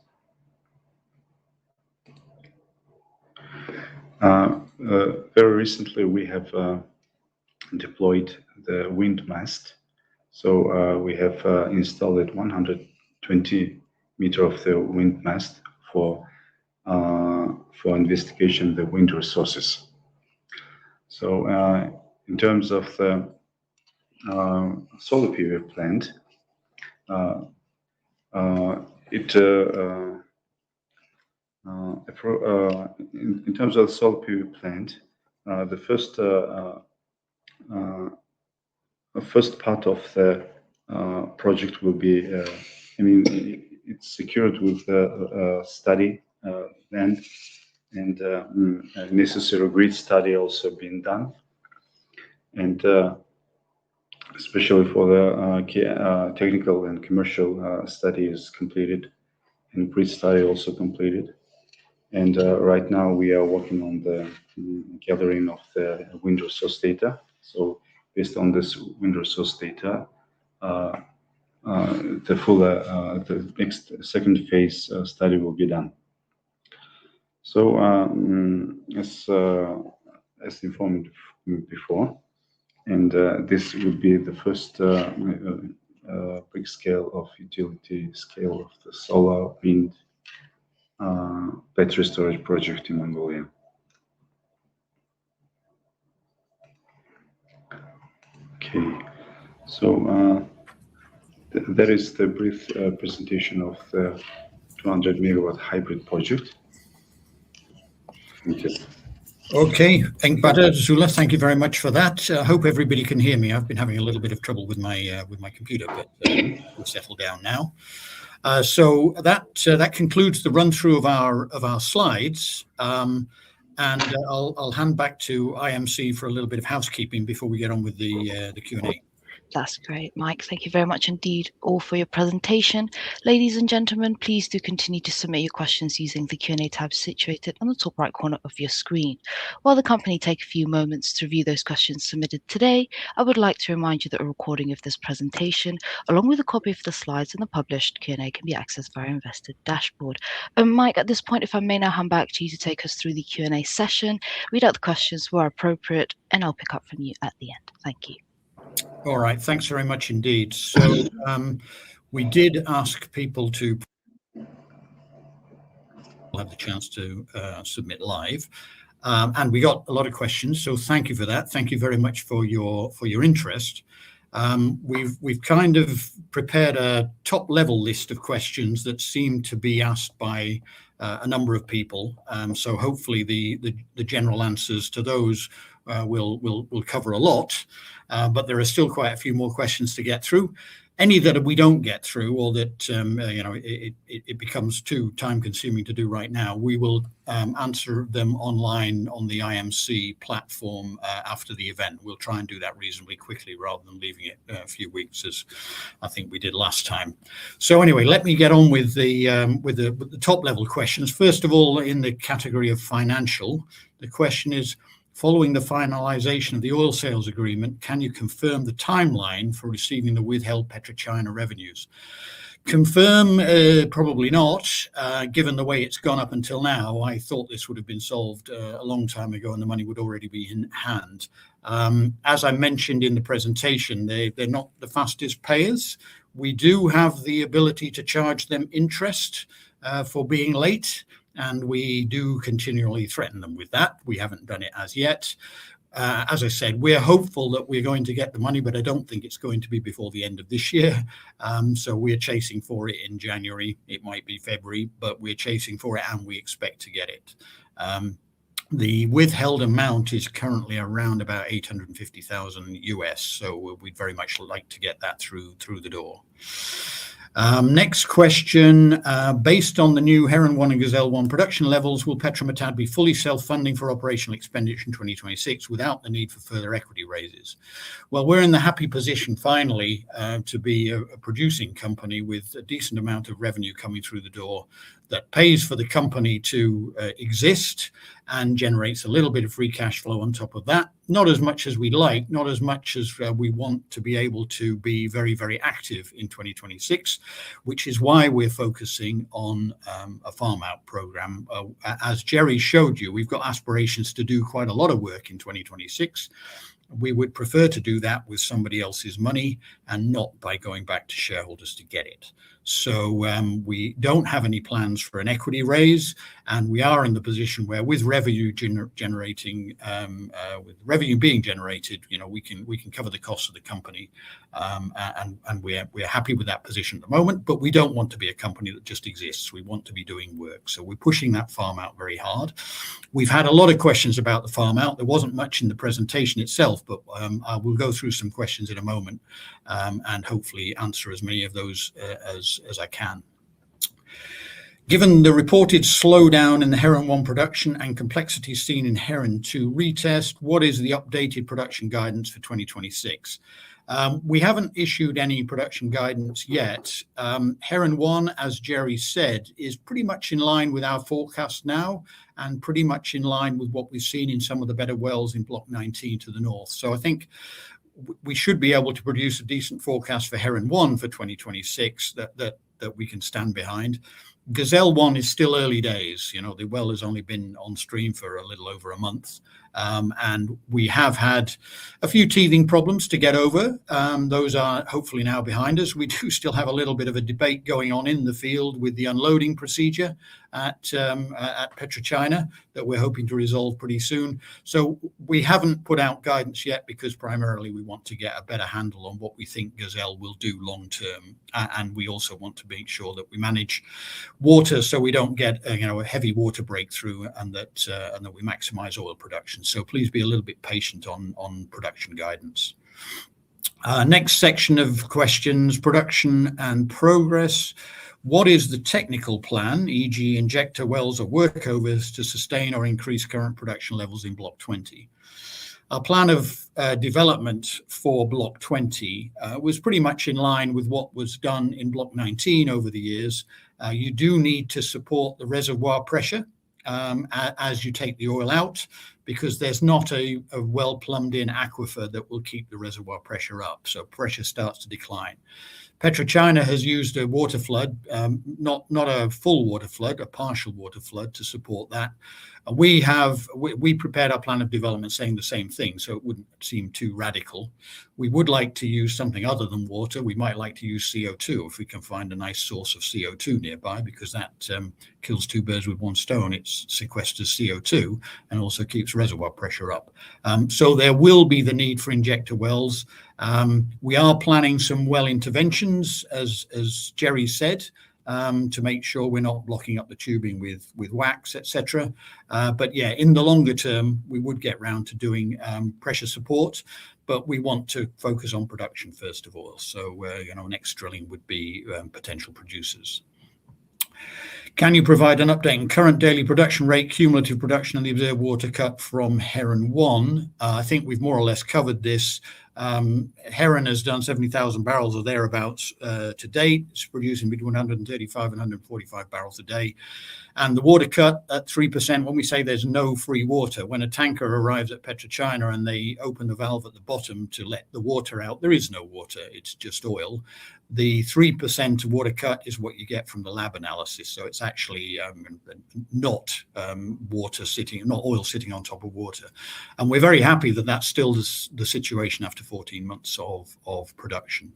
Very recently, we have deployed the wind mast. So we have installed 120 meter of the wind mast for investigation of the wind resources. So in terms of the solar PV plant, in terms of the solar PV plant, the first part of the project will be, it's secured with the study land, and necessary grid study also been done, and especially for the technical and commercial study is completed, and grid study also completed. And right now we are working on the gathering of the wind resource data. So based on this wind resource data, the next second phase study will be done. So as informed before, and this will be the first big scale of utility scale of the solar wind battery storage project in Mongolia. Okay, so that is the brief presentation of the 200 megawatt hybrid project. Thank you. Okay, Enkbata, Zula, thank you very much for that. I hope everybody can hear me. I've been having a little bit of trouble with my computer, but we'll settle down now. So that concludes the run through of our slides, and I'll hand back to IMC for a little bit of housekeeping before we get on with the Q&A. That's great, Mike. Thank you very much indeed all for your presentation. Ladies and gentlemen, please do continue to submit your questions using the Q&A tab situated on the top right corner of your screen. While the company take a few moments to review those questions submitted today, I would like to remind you that a recording of this presentation, along with a copy of the slides and the published Q&A, can be accessed via our investor dashboard. Mike, at this point, if I may now hand back to you to take us through the Q&A session, read out the questions where appropriate, and I'll pick up from you at the end. Thank you. All right, thanks very much indeed. So we did ask people to have the chance to submit live, and we got a lot of questions. So thank you for that. Thank you very much for your interest. We've kind of prepared a top level list of questions that seem to be asked by a number of people. So hopefully the general answers to those will cover a lot. But there are still quite a few more questions to get through. Any that we don't get through, or that it becomes too time consuming to do right now, we will answer them online on the IMC platform after the event. We'll try and do that reasonably quickly rather than leaving it a few weeks, as I think we did last time. So anyway, let me get on with the top level questions. First of all, in the category of financial, the question is, following the finalization of the oil sales agreement, can you confirm the timeline for receiving the withheld PetroChina revenues? Confirm, probably not, given the way it's gone up until now. I thought this would have been solved a long time ago and the money would already be in hand. As I mentioned in the presentation, they're not the fastest payers. We do have the ability to charge them interest for being late, and we do continually threaten them with that. We haven't done it as yet. As I said, we're hopeful that we're going to get the money, but I don't think it's going to be before the end of this year. So we're chasing for it in January. It might be February, but we're chasing for it and we expect to get it. The withheld amount is currently around about 850,000 US. So we'd very much like to get that through the door. Next question, based on the new Heron 1 and Gazelle 1 production levels, will Petro Matad be fully self-funding for operational expenditure in 2026 without the need for further equity raises? Well, we're in the happy position finally to be a producing company with a decent amount of revenue coming through the door that pays for the company to exist and generates a little bit of free cash flow on top of that. Not as much as we'd like, not as much as we want to be able to be very, very active in 2026, which is why we're focusing on a farm out program. As Jerry showed you, we've got aspirations to do quite a lot of work in 2026. We would prefer to do that with somebody else's money and not by going back to shareholders to get it. So we don't have any plans for an equity raise, and we are in the position where, with revenue generating, with revenue being generated, you know, we can cover the costs of the company, and we're happy with that position at the moment. But we don't want to be a company that just exists. We want to be doing work. So we're pushing that farm out very hard. We've had a lot of questions about the farm out. There wasn't much in the presentation itself, but I will go through some questions in a moment and hopefully answer as many of those as I can. Given the reported slowdown in the Heron 1 production and complexity seen in Heron 2 retest, what is the updated production guidance for 2026? We haven't issued any production guidance yet. Heron 1, as Jerry said, is pretty much in line with our forecast now and pretty much in line with what we've seen in some of the better wells in Block 19 to the north. So I think we should be able to produce a decent forecast for Heron 1 for 2026 that we can stand behind. Gazelle 1 is still early days. You know, the well has only been on stream for a little over a month. And we have had a few teething problems to get over. Those are hopefully now behind us. We do still have a little bit of a debate going on in the field with the unloading procedure at PetroChina that we're hoping to resolve pretty soon. So we haven't put out guidance yet because primarily we want to get a better handle on what we think Gazelle will do long term. And we also want to make sure that we manage water so we don't get a heavy water breakthrough and that we maximize oil production. So please be a little bit patient on production guidance. Next section of questions, production and progress. What is the technical plan, e.g. injector wells or workovers, to sustain or increase current production levels in Block 20? Our plan of development for Block 20 was pretty much in line with what was done in Block 19 over the years. You do need to support the reservoir pressure as you take the oil out, because there's not a well plumbed in aquifer that will keep the reservoir pressure up. So pressure starts to decline. PetroChina has used a water flood, not a full water flood, a partial water flood to support that. We prepared our plan of development saying the same thing, so it wouldn't seem too radical. We would like to use something other than water. We might like to use CO2 if we can find a nice source of CO2 nearby, because that kills two birds with one stone. It sequesters CO2 and also keeps reservoir pressure up. So there will be the need for injector wells. We are planning some well interventions, as Jerry said, to make sure we're not blocking up the tubing with wax, etc. But yeah, in the longer term, we would get round to doing pressure support, but we want to focus on production first of all. So next drilling would be potential producers. Can you provide an update on current daily production rate, cumulative production, and the observed water cut from Heron 1? I think we've more or less covered this. Heron has done 70,000 barrels or thereabouts to date. It's producing between 135 and 145 barrels a day. And the water cut at 3%, when we say there's no free water, when a tanker arrives at PetroChina and they open the valve at the bottom to let the water out, there is no water, it's just oil. The 3% water cut is what you get from the lab analysis. So it's actually not water sitting, not oil sitting on top of water. And we're very happy that that's still the situation after 14 months of production.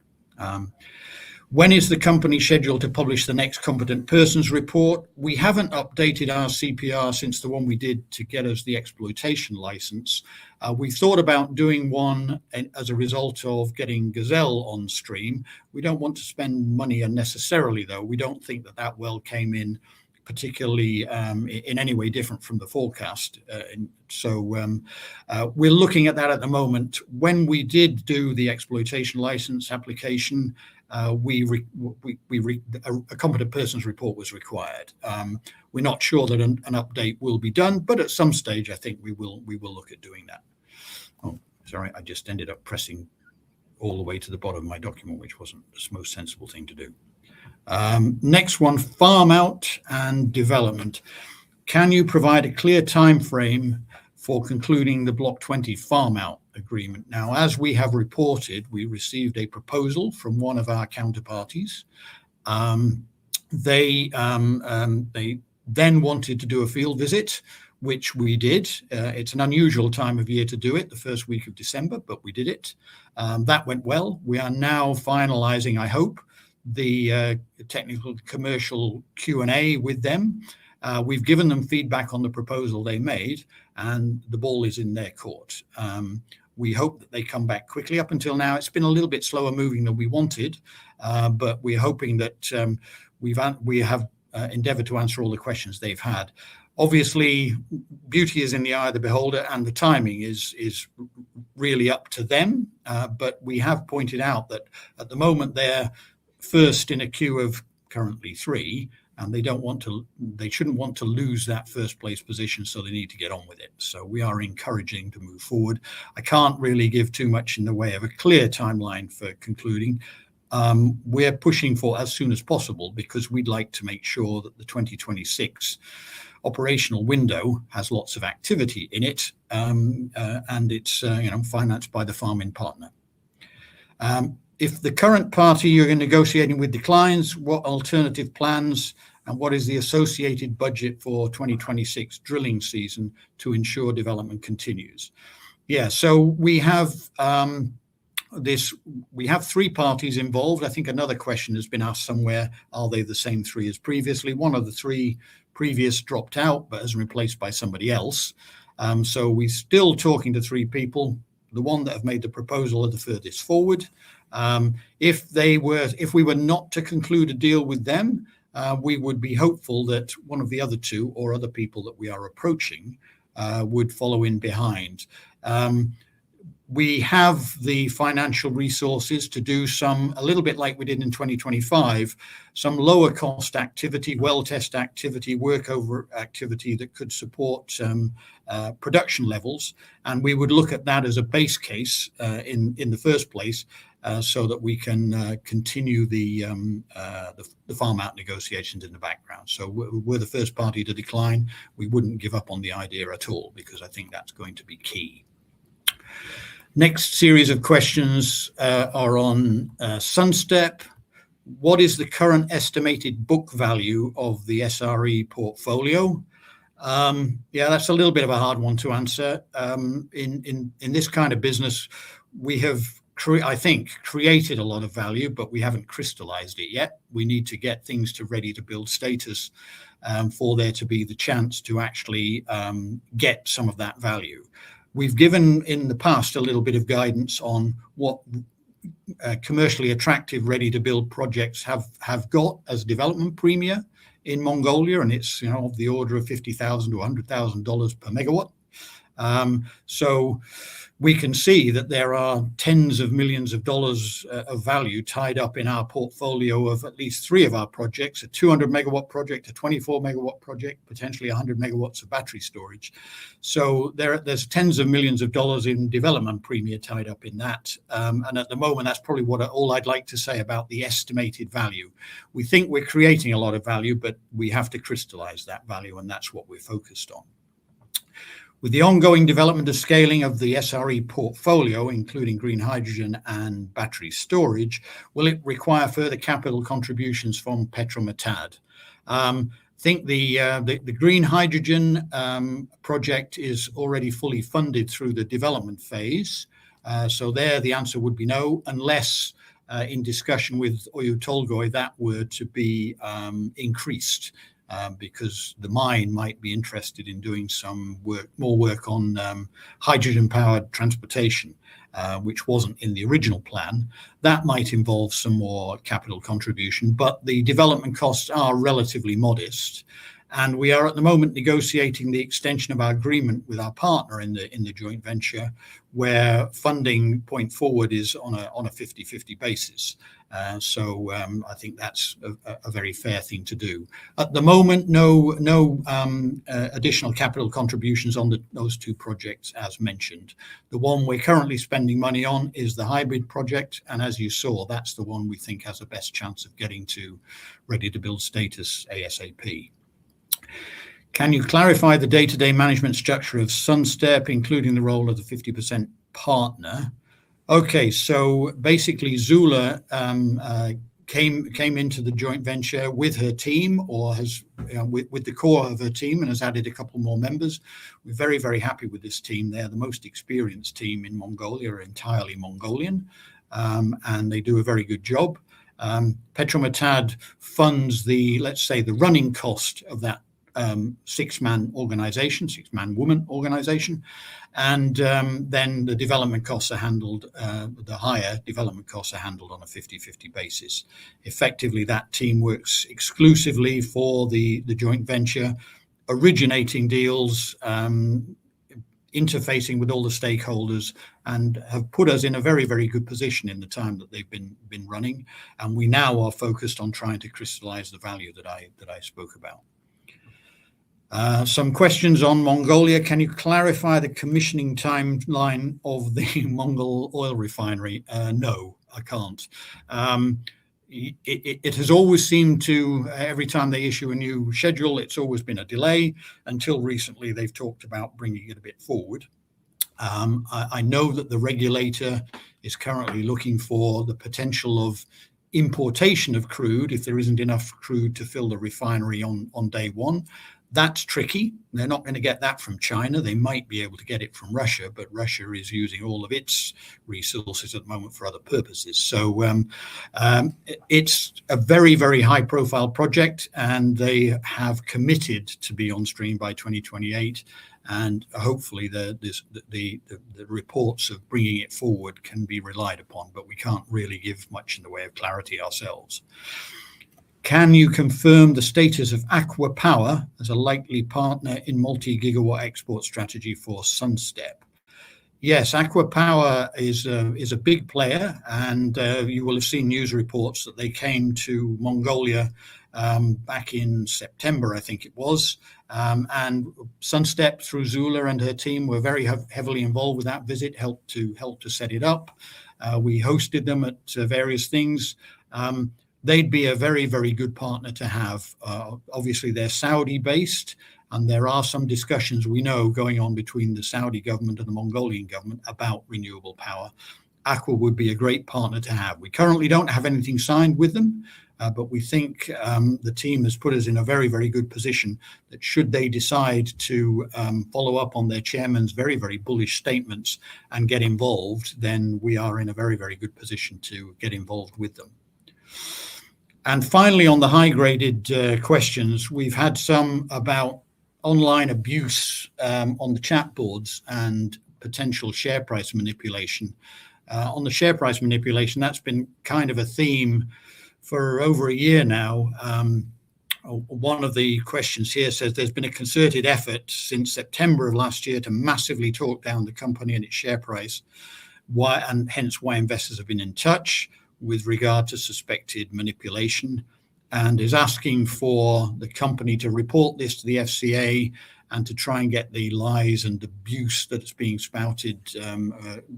When is the company scheduled to publish the next competent persons report? We haven't updated our CPR since the one we did to get us the exploitation license. We thought about doing one as a result of getting Gazelle on stream. We don't want to spend money unnecessarily, though. We don't think that that well came in particularly in any way different from the forecast. So we're looking at that at the moment. When we did do the exploitation license application, a competent persons report was required. We're not sure that an update will be done, but at some stage, I think we will look at doing that. Oh, sorry, I just ended up pressing all the way to the bottom of my document, which wasn't the most sensible thing to do. Next one, farm out and development. Can you provide a clear time frame for concluding the Block 20 farm out agreement? Now, as we have reported, we received a proposal from one of our counterparties. They then wanted to do a field visit, which we did. It's an unusual time of year to do it, the first week of December, but we did it. That went well. We are now finalizing, I hope, the technical commercial Q&A with them. We've given them feedback on the proposal they made, and the ball is in their court. We hope that they come back quickly. Up until now, it's been a little bit slower moving than we wanted, but we're hoping that we have endeavored to answer all the questions they've had. Obviously, beauty is in the eye of the beholder, and the timing is really up to them. But we have pointed out that at the moment they're first in a queue of currently 3, and they shouldn't want to lose that first place position, so they need to get on with it. So we are encouraging to move forward. I can't really give too much in the way of a clear timeline for concluding. We're pushing for as soon as possible because we'd like to make sure that the 2026 operational window has lots of activity in it, and it's financed by the farming partner. If the current party you're negotiating with declines, what alternative plans and what is the associated budget for 2026 drilling season to ensure development continues? Yeah, so we have we have 3 parties involved. I think another question has been asked somewhere, are they the same 3 as previously? One of the 3 previous dropped out, but is replaced by somebody else. So we're still talking to 3 people. The one that have made the proposal are the furthest forward. If we were not to conclude a deal with them, we would be hopeful that one of the other 2 or other people that we are approaching would follow in behind. We have the financial resources to do a little bit like we did in 2025, some lower cost activity, well test activity, workover activity that could support production levels. And we would look at that as a base case in the first place, so that we can continue the farm out negotiations in the background. So we're the first party to decline. We wouldn't give up on the idea at all, because I think that's going to be key. Next series of questions are on SunSteppe. What is the current estimated book value of the SRE portfolio? Yeah, that's a little bit of a hard one to answer. In this kind of business, we have, I think, created a lot of value, but we haven't crystallized it yet. We need to get things to ready to build status for there to be the chance to actually get some of that value. We've given in the past a little bit of guidance on what commercially attractive ready-to-build projects have got as development premium in Mongolia, and it's of the order of $50,000 to $100,000 per megawatt. So we can see that there are tens of millions of dollars of value tied up in our portfolio of at least 3 of our projects, a 200 megawatt project, a 24 megawatt project, potentially 100 megawatts of battery storage. So there's tens of millions of dollars in development premium tied up in that. And at the moment, that's probably all I'd like to say about the estimated value. We think we're creating a lot of value, but we have to crystallize that value, and that's what we're focused on. With the ongoing development and scaling of the SRE portfolio, including green hydrogen and battery storage, will it require further capital contributions from Petro Matad? I think the green hydrogen project is already fully funded through the development phase. So there the answer would be no, unless in discussion with Oyu Tolgoi that were to be increased. Because the mine might be interested in doing more work on hydrogen-powered transportation, which wasn't in the original plan. That might involve some more capital contribution, but the development costs are relatively modest. And we are at the moment negotiating the extension of our agreement with our partner in the joint venture, where funding point forward is on a 50-50 basis. So I think that's a very fair thing to do. At the moment, no additional capital contributions on those 2 projects as mentioned. The one we're currently spending money on is the hybrid project, and as you saw, that's the one we think has the best chance of getting to ready to build status ASAP. Can you clarify the day-to-day management structure of SunSteppe, including the role of the 50% partner? Okay, so basically Zula came into the joint venture with her team, or has with the core of her team, and has added a couple more members. We're very, very happy with this team. They're the most experienced team in Mongolia, entirely Mongolian, and they do a very good job. Petro Matad funds let's say the running cost of that 6-man organization, 6-man-woman organization, and then the development costs are handled, the higher development costs are handled on a 50-50 basis. Effectively, that team works exclusively for the joint venture, originating deals, interfacing with all the stakeholders, and have put us in a very, very good position in the time that they've been running. And we now are focused on trying to crystallize the value that I spoke about. Some questions on Mongolia. Can you clarify the commissioning timeline of the Mongol oil refinery? No, I can't. It has always seemed to, every time they issue a new schedule, it's always been a delay. Until recently, they've talked about bringing it a bit forward. I know that the regulator is currently looking for the potential of importation of crude if there isn't enough crude to fill the refinery on day one. That's tricky. They're not going to get that from China. They might be able to get it from Russia, but Russia is using all of its resources at the moment for other purposes. So it's a very, very high profile project, and they have committed to be on stream by 2028. And hopefully the reports of bringing it forward can be relied upon, but we can't really give much in the way of clarity ourselves. Can you confirm the status of Aqua Power as a likely partner in multi-gigawatt export strategy for SunSteppe? Yes, Aqua Power is a big player, and you will have seen news reports that they came to Mongolia back in September, I think it was. And SunSteppe, through Zula and her team, were very heavily involved with that visit, helped to set it up. We hosted them at various things. They'd be a very, very good partner to have. Obviously, they're Saudi-based, and there are some discussions we know going on between the Saudi government and the Mongolian government about renewable power. Aqua would be a great partner to have. We currently don't have anything signed with them, but we think the team has put us in a very, very good position that should they decide to follow up on their chairman's very, very bullish statements and get involved, then we are in a very, very good position to get involved with them. And finally, on the high-graded questions, we've had some about online abuse on the chat boards and potential share price manipulation. On the share price manipulation, that's been kind of a theme for over a year now. One of the questions here says there's been a concerted effort since September of last year to massively talk down the company and its share price. Why, and hence why investors have been in touch with regard to suspected manipulation, and is asking for the company to report this to the FCA and to try and get the lies and abuse that's being spouted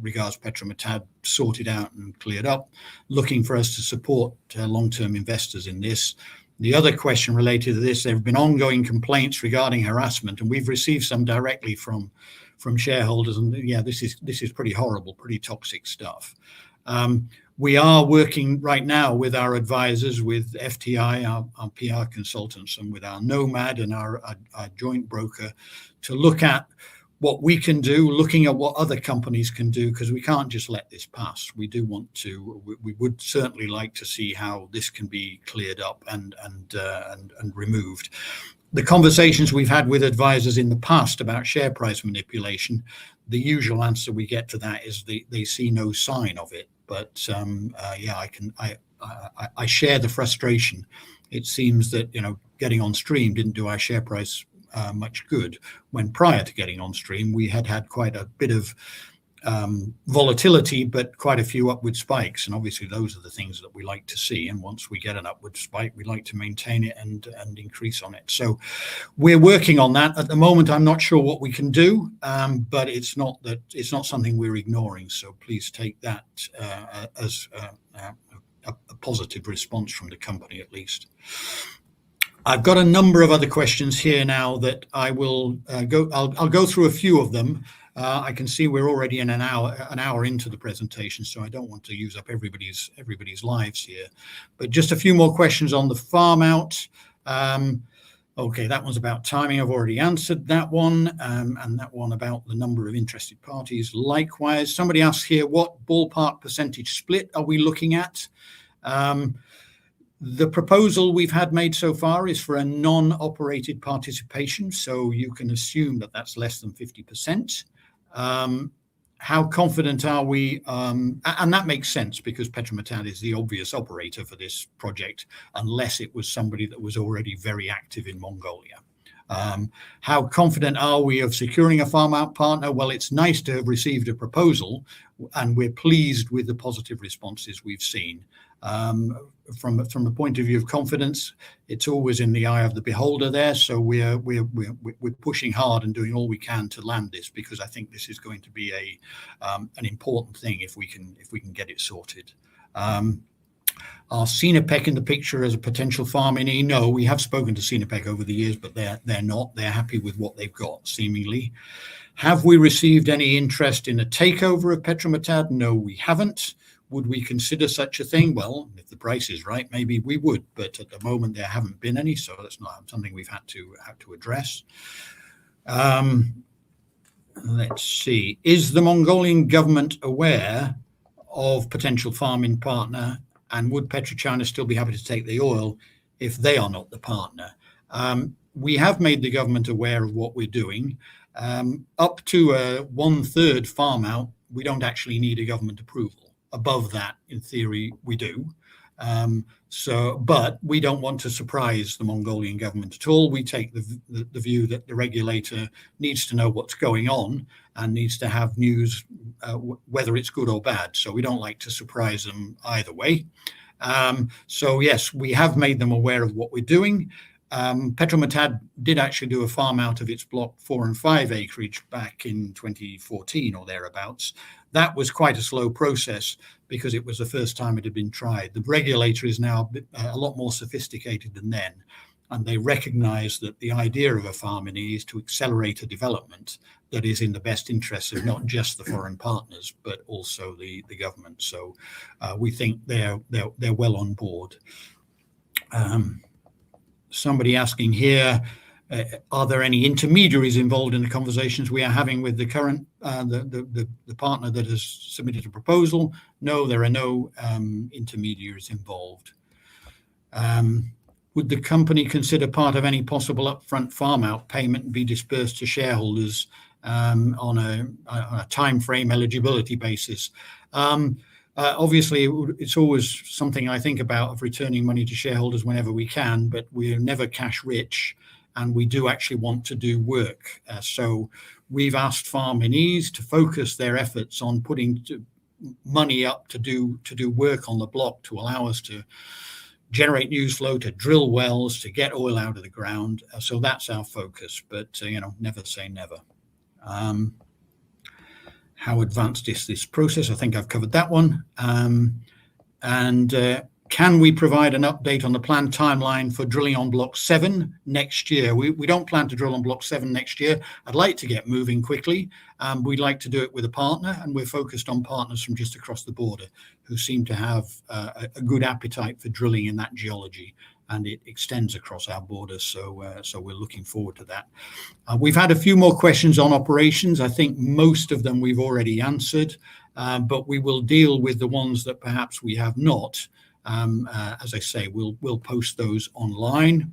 regards Petro Matad sorted out and cleared up, looking for us to support long-term investors in this. The other question related to this, there have been ongoing complaints regarding harassment, and we've received some directly from shareholders, and yeah, this is pretty horrible, pretty toxic stuff. We are working right now with our advisors, with FTI, our PR consultants, and with our Nomad and our joint broker to look at what we can do, looking at what other companies can do, because we can't just let this pass. We do want to, we would certainly like to see how this can be cleared up and removed. The conversations we've had with advisors in the past about share price manipulation, the usual answer we get to that is they see no sign of it. But yeah, I share the frustration. It seems that, you know, getting on stream didn't do our share price much good, when prior to getting on stream we had quite a bit of volatility, but quite a few upward spikes, and obviously those are the things that we like to see, and once we get an upward spike we like to maintain it and increase on it. So we're working on that. At the moment I'm not sure what we can do, but it's not something we're ignoring, so please take that as a positive response from the company at least. I've got a number of other questions here now that I will I'll go through a few of them. I can see we're already in an hour into the presentation, so I don't want to use up everybody's lives here. But just a few more questions on the farm out. Okay, that one's about timing. I've already answered that one, and that one about the number of interested parties. Likewise, somebody asks here, what ballpark percentage split are we looking at? The proposal we've had made so far is for a non-operated participation, so you can assume that that's less than 50%. How confident are we? And that makes sense because Petro Matad is the obvious operator for this project, unless it was somebody that was already very active in Mongolia. How confident are we of securing a farm out partner? Well, it's nice to have received a proposal, and we're pleased with the positive responses we've seen. From the point of view of confidence, it's always in the eye of the beholder there. So we're pushing hard and doing all we can to land this, because I think this is going to be an important thing if we can get it sorted. Are SunSteppe in the picture as a potential farm-in? No, we have spoken to SunSteppe over the years, but they're not. They're happy with what they've got, seemingly. Have we received any interest in a takeover of Petro Matad? No, we haven't. Would we consider such a thing? Well, if the price is right, maybe we would, but at the moment there haven't been any, so that's not something we've had to address. Let's see. Is the Mongolian government aware of potential farming partner, and would PetroChina still be happy to take the oil if they are not the partner? We have made the government aware of what we're doing. Up to a 1/3 farm out, we don't actually need a government approval. Above that, in theory, we do. But we don't want to surprise the Mongolian government at all. We take the view that the regulator needs to know what's going on and needs to have news, whether it's good or bad. So we don't like to surprise them either way. So yes, we have made them aware of what we're doing. Petro Matad did actually do a farm out of its Block 4 and 5 acreage back in 2014 or thereabouts. That was quite a slow process because it was the first time it had been tried. The regulator is now a lot more sophisticated than then, and they recognize that the idea of a farm-in is to accelerate a development that is in the best interests of not just the foreign partners, but also the government. So we think they're well on board. Somebody asking here, are there any intermediaries involved in the conversations we are having with the current the partner that has submitted a proposal? No, there are no intermediaries involved. Would the company consider part of any possible upfront farm out payment be dispersed to shareholders on a time frame eligibility basis? Obviously, it's always something I think about, of returning money to shareholders whenever we can, but we're never cash rich, and we do actually want to do work. So we've asked farminees to focus their efforts on putting money up to do work on the block, to allow us to generate news flow, to drill wells, to get oil out of the ground. So that's our focus, but never say never. How advanced is this process? I think I've covered that one. Can we provide an update on the planned timeline for drilling on Block 7 next year? We don't plan to drill on Block 7 next year. I'd like to get moving quickly. We'd like to do it with a partner, and we're focused on partners from just across the border who seem to have a good appetite for drilling in that geology, and it extends across our borders. So we're looking forward to that. We've had a few more questions on operations. I think most of them we've already answered, but we will deal with the ones that perhaps we have not. As I say, we'll post those online.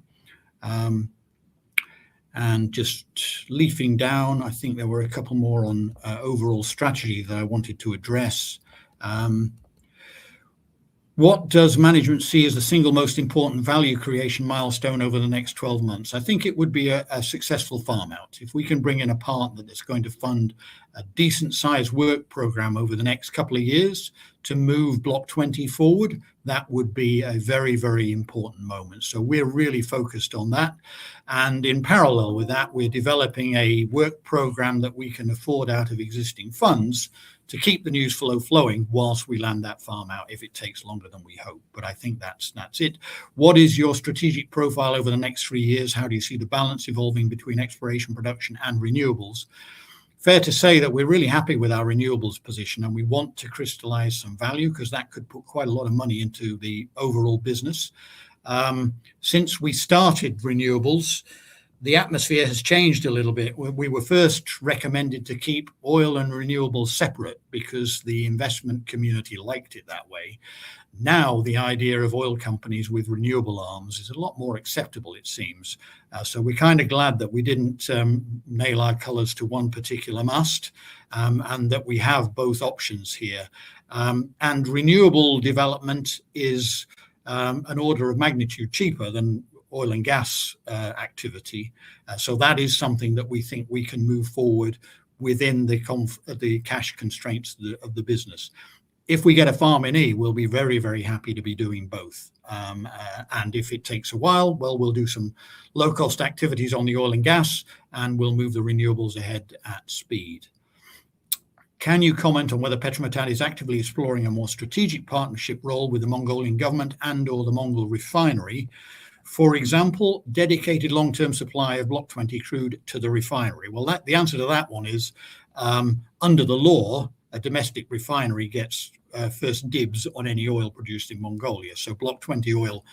And just leafing down, I think there were a couple more on overall strategy that I wanted to address. What does management see as the single most important value creation milestone over the next 12 months? I think it would be a successful farm out. If we can bring in a partner that's going to fund a decent sized work program over the next couple of years to move Block 20 forward, that would be a very, very important moment. So we're really focused on that. And in parallel with that, we're developing a work program that we can afford out of existing funds to keep the news flow flowing whilst we land that farm out, if it takes longer than we hope. But I think that's it. What is your strategic profile over the next 3 years? How do you see the balance evolving between exploration, production, and renewables? Fair to say that we're really happy with our renewables position, and we want to crystallize some value, because that could put quite a lot of money into the overall business. Since we started renewables, the atmosphere has changed a little bit. We were first recommended to keep oil and renewables separate because the investment community liked it that way. Now the idea of oil companies with renewable arms is a lot more acceptable, it seems. So we're kind of glad that we didn't nail our colours to one particular mast, and that we have both options here. And renewable development is an order of magnitude cheaper than oil and gas activity. So that is something that we think we can move forward within the cash constraints of the business. If we get a farminee, we'll be very, very happy to be doing both. And if it takes a while, well, we'll do some low-cost activities on the oil and gas, and we'll move the renewables ahead at speed. Can you comment on whether Petro Matad is actively exploring a more strategic partnership role with the Mongolian government and/or the Mongol refinery? For example, dedicated long-term supply of Block 20 crude to the refinery. Well, the answer to that one is, under the law, a domestic refinery gets first dibs on any oil produced in Mongolia. So Block 20 oil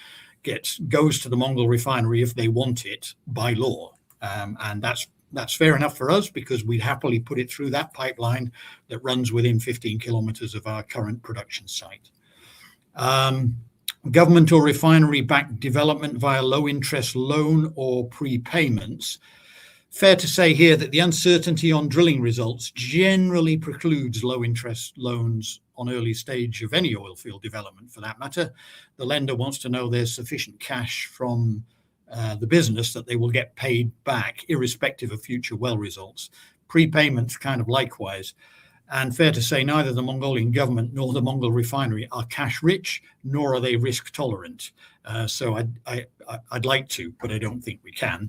goes to the Mongol refinery if they want it by law. And that's fair enough for us, because we'd happily put it through that pipeline that runs within 15 kilometers of our current production site. Government or refinery-backed development via low-interest loan or prepayments. Fair to say here that the uncertainty on drilling results generally precludes low-interest loans on early stage of any oil field development, for that matter. The lender wants to know there's sufficient cash from the business that they will get paid back, irrespective of future well results. Prepayments kind of likewise. And fair to say, neither the Mongolian government nor the Mongol refinery are cash rich, nor are they risk tolerant. So I'd like to, but I don't think we can.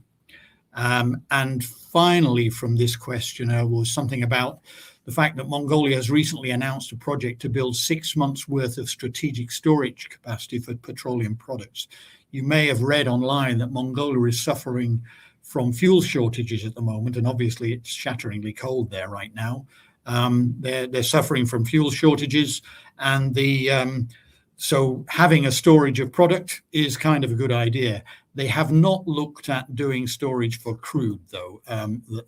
And finally, from this questioner was something about the fact that Mongolia has recently announced a project to build 6 months worth of strategic storage capacity for petroleum products. You may have read online that Mongolia is suffering from fuel shortages at the moment, and obviously it's shatteringly cold there right now. They're suffering from fuel shortages, and so having a storage of product is kind of a good idea. They have not looked at doing storage for crude, though.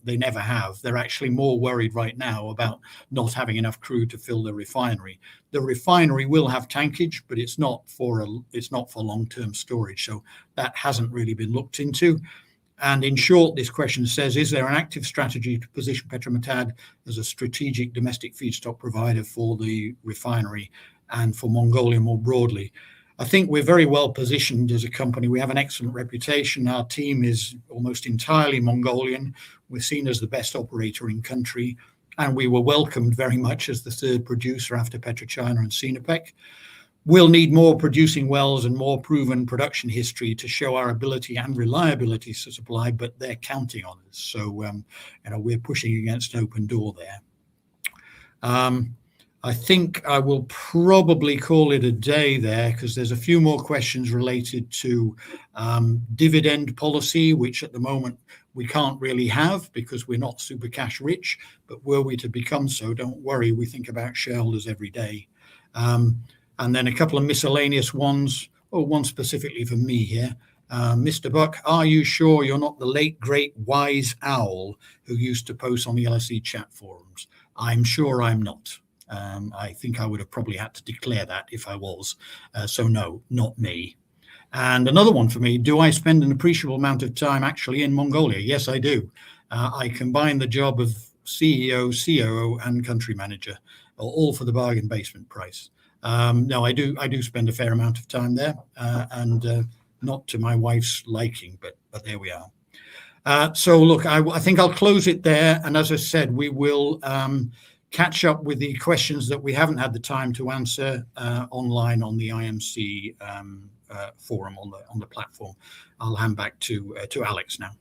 They never have. They're actually more worried right now about not having enough crude to fill the refinery. The refinery will have tankage, but it's not for long-term storage. So that hasn't really been looked into. And in short, this question says, is there an active strategy to position Petro Matad as a strategic domestic feedstock provider for the refinery? and for Mongolia more broadly. I think we're very well positioned as a company. We have an excellent reputation. Our team is almost entirely Mongolian. We're seen as the best operator in country, and we were welcomed very much as the third producer after PetroChina and SunSteppe. We'll need more producing wells and more proven production history to show our ability and reliability to supply, but they're counting on us. So, we're pushing against an open door there. I think I will probably call it a day there, because there's a few more questions related to dividend policy, which at the moment we can't really have because we're not super cash rich. But were we to become so, don't worry, we think about shareholders every day. And then a couple of miscellaneous ones, one specifically for me here. Mr. Buck, are you sure you're not the late, great, wise owl who used to post on the LSE chat forums? I'm sure I'm not. I think I would have probably had to declare that if I was. So no, not me. And another one for me, do I spend an appreciable amount of time actually in Mongolia? Yes, I do. I combine the job of CEO, COO, and country manager, all for the bargain basement price. No, I do spend a fair amount of time there, and not to my wife's liking, but there we are. So look, I think I'll close it there. And as I said, we will catch up with the questions that we haven't had the time to answer online on the IMC forum on the platform. I'll hand back to Alex now.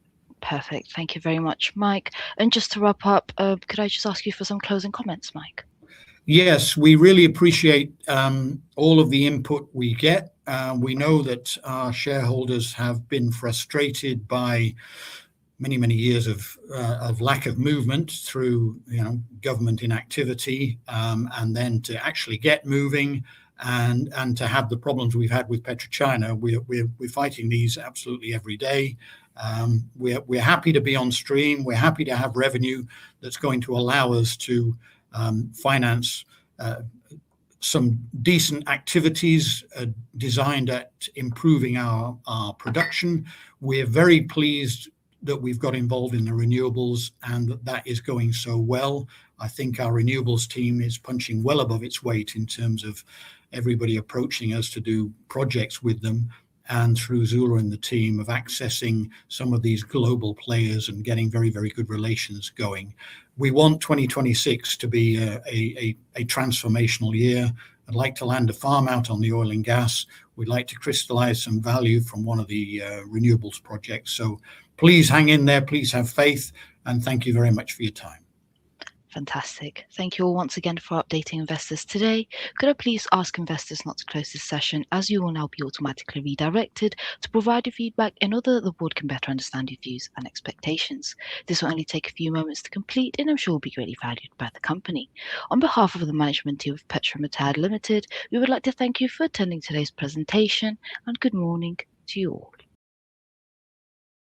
Perfect. Thank you very much, Mike. And just to wrap up, could I just ask you for some closing comments, Mike? Yes, we really appreciate all of the input we get. We know that our shareholders have been frustrated by many years of lack of movement through government inactivity, and then to actually get moving and to have the problems we've had with PetroChina. We're fighting these absolutely every day. We're happy to be on stream. We're happy to have revenue that's going to allow us to finance some decent activities designed at improving our production. We're very pleased that we've got involved in the renewables and that is going so well. I think our renewables team is punching well above its weight in terms of everybody approaching us to do projects with them, and through Zula and the team of accessing some of these global players and getting very good relations going. We want 2026 to be a transformational year. I'd like to land a farm out on the oil and gas. We'd like to crystallize some value from one of the renewables projects. So please hang in there, please have faith, and thank you very much for your time. Fantastic. Thank you all once again for updating investors today. Could I please ask investors not to close this session, as you will now be automatically redirected to provide your feedback in order that the board can better understand your views and expectations. This will only take a few moments to complete and I'm sure will be greatly valued by the company. On behalf of the management team of Petro Matad Limited, we would like to thank you for attending today's presentation, and good morning to you all.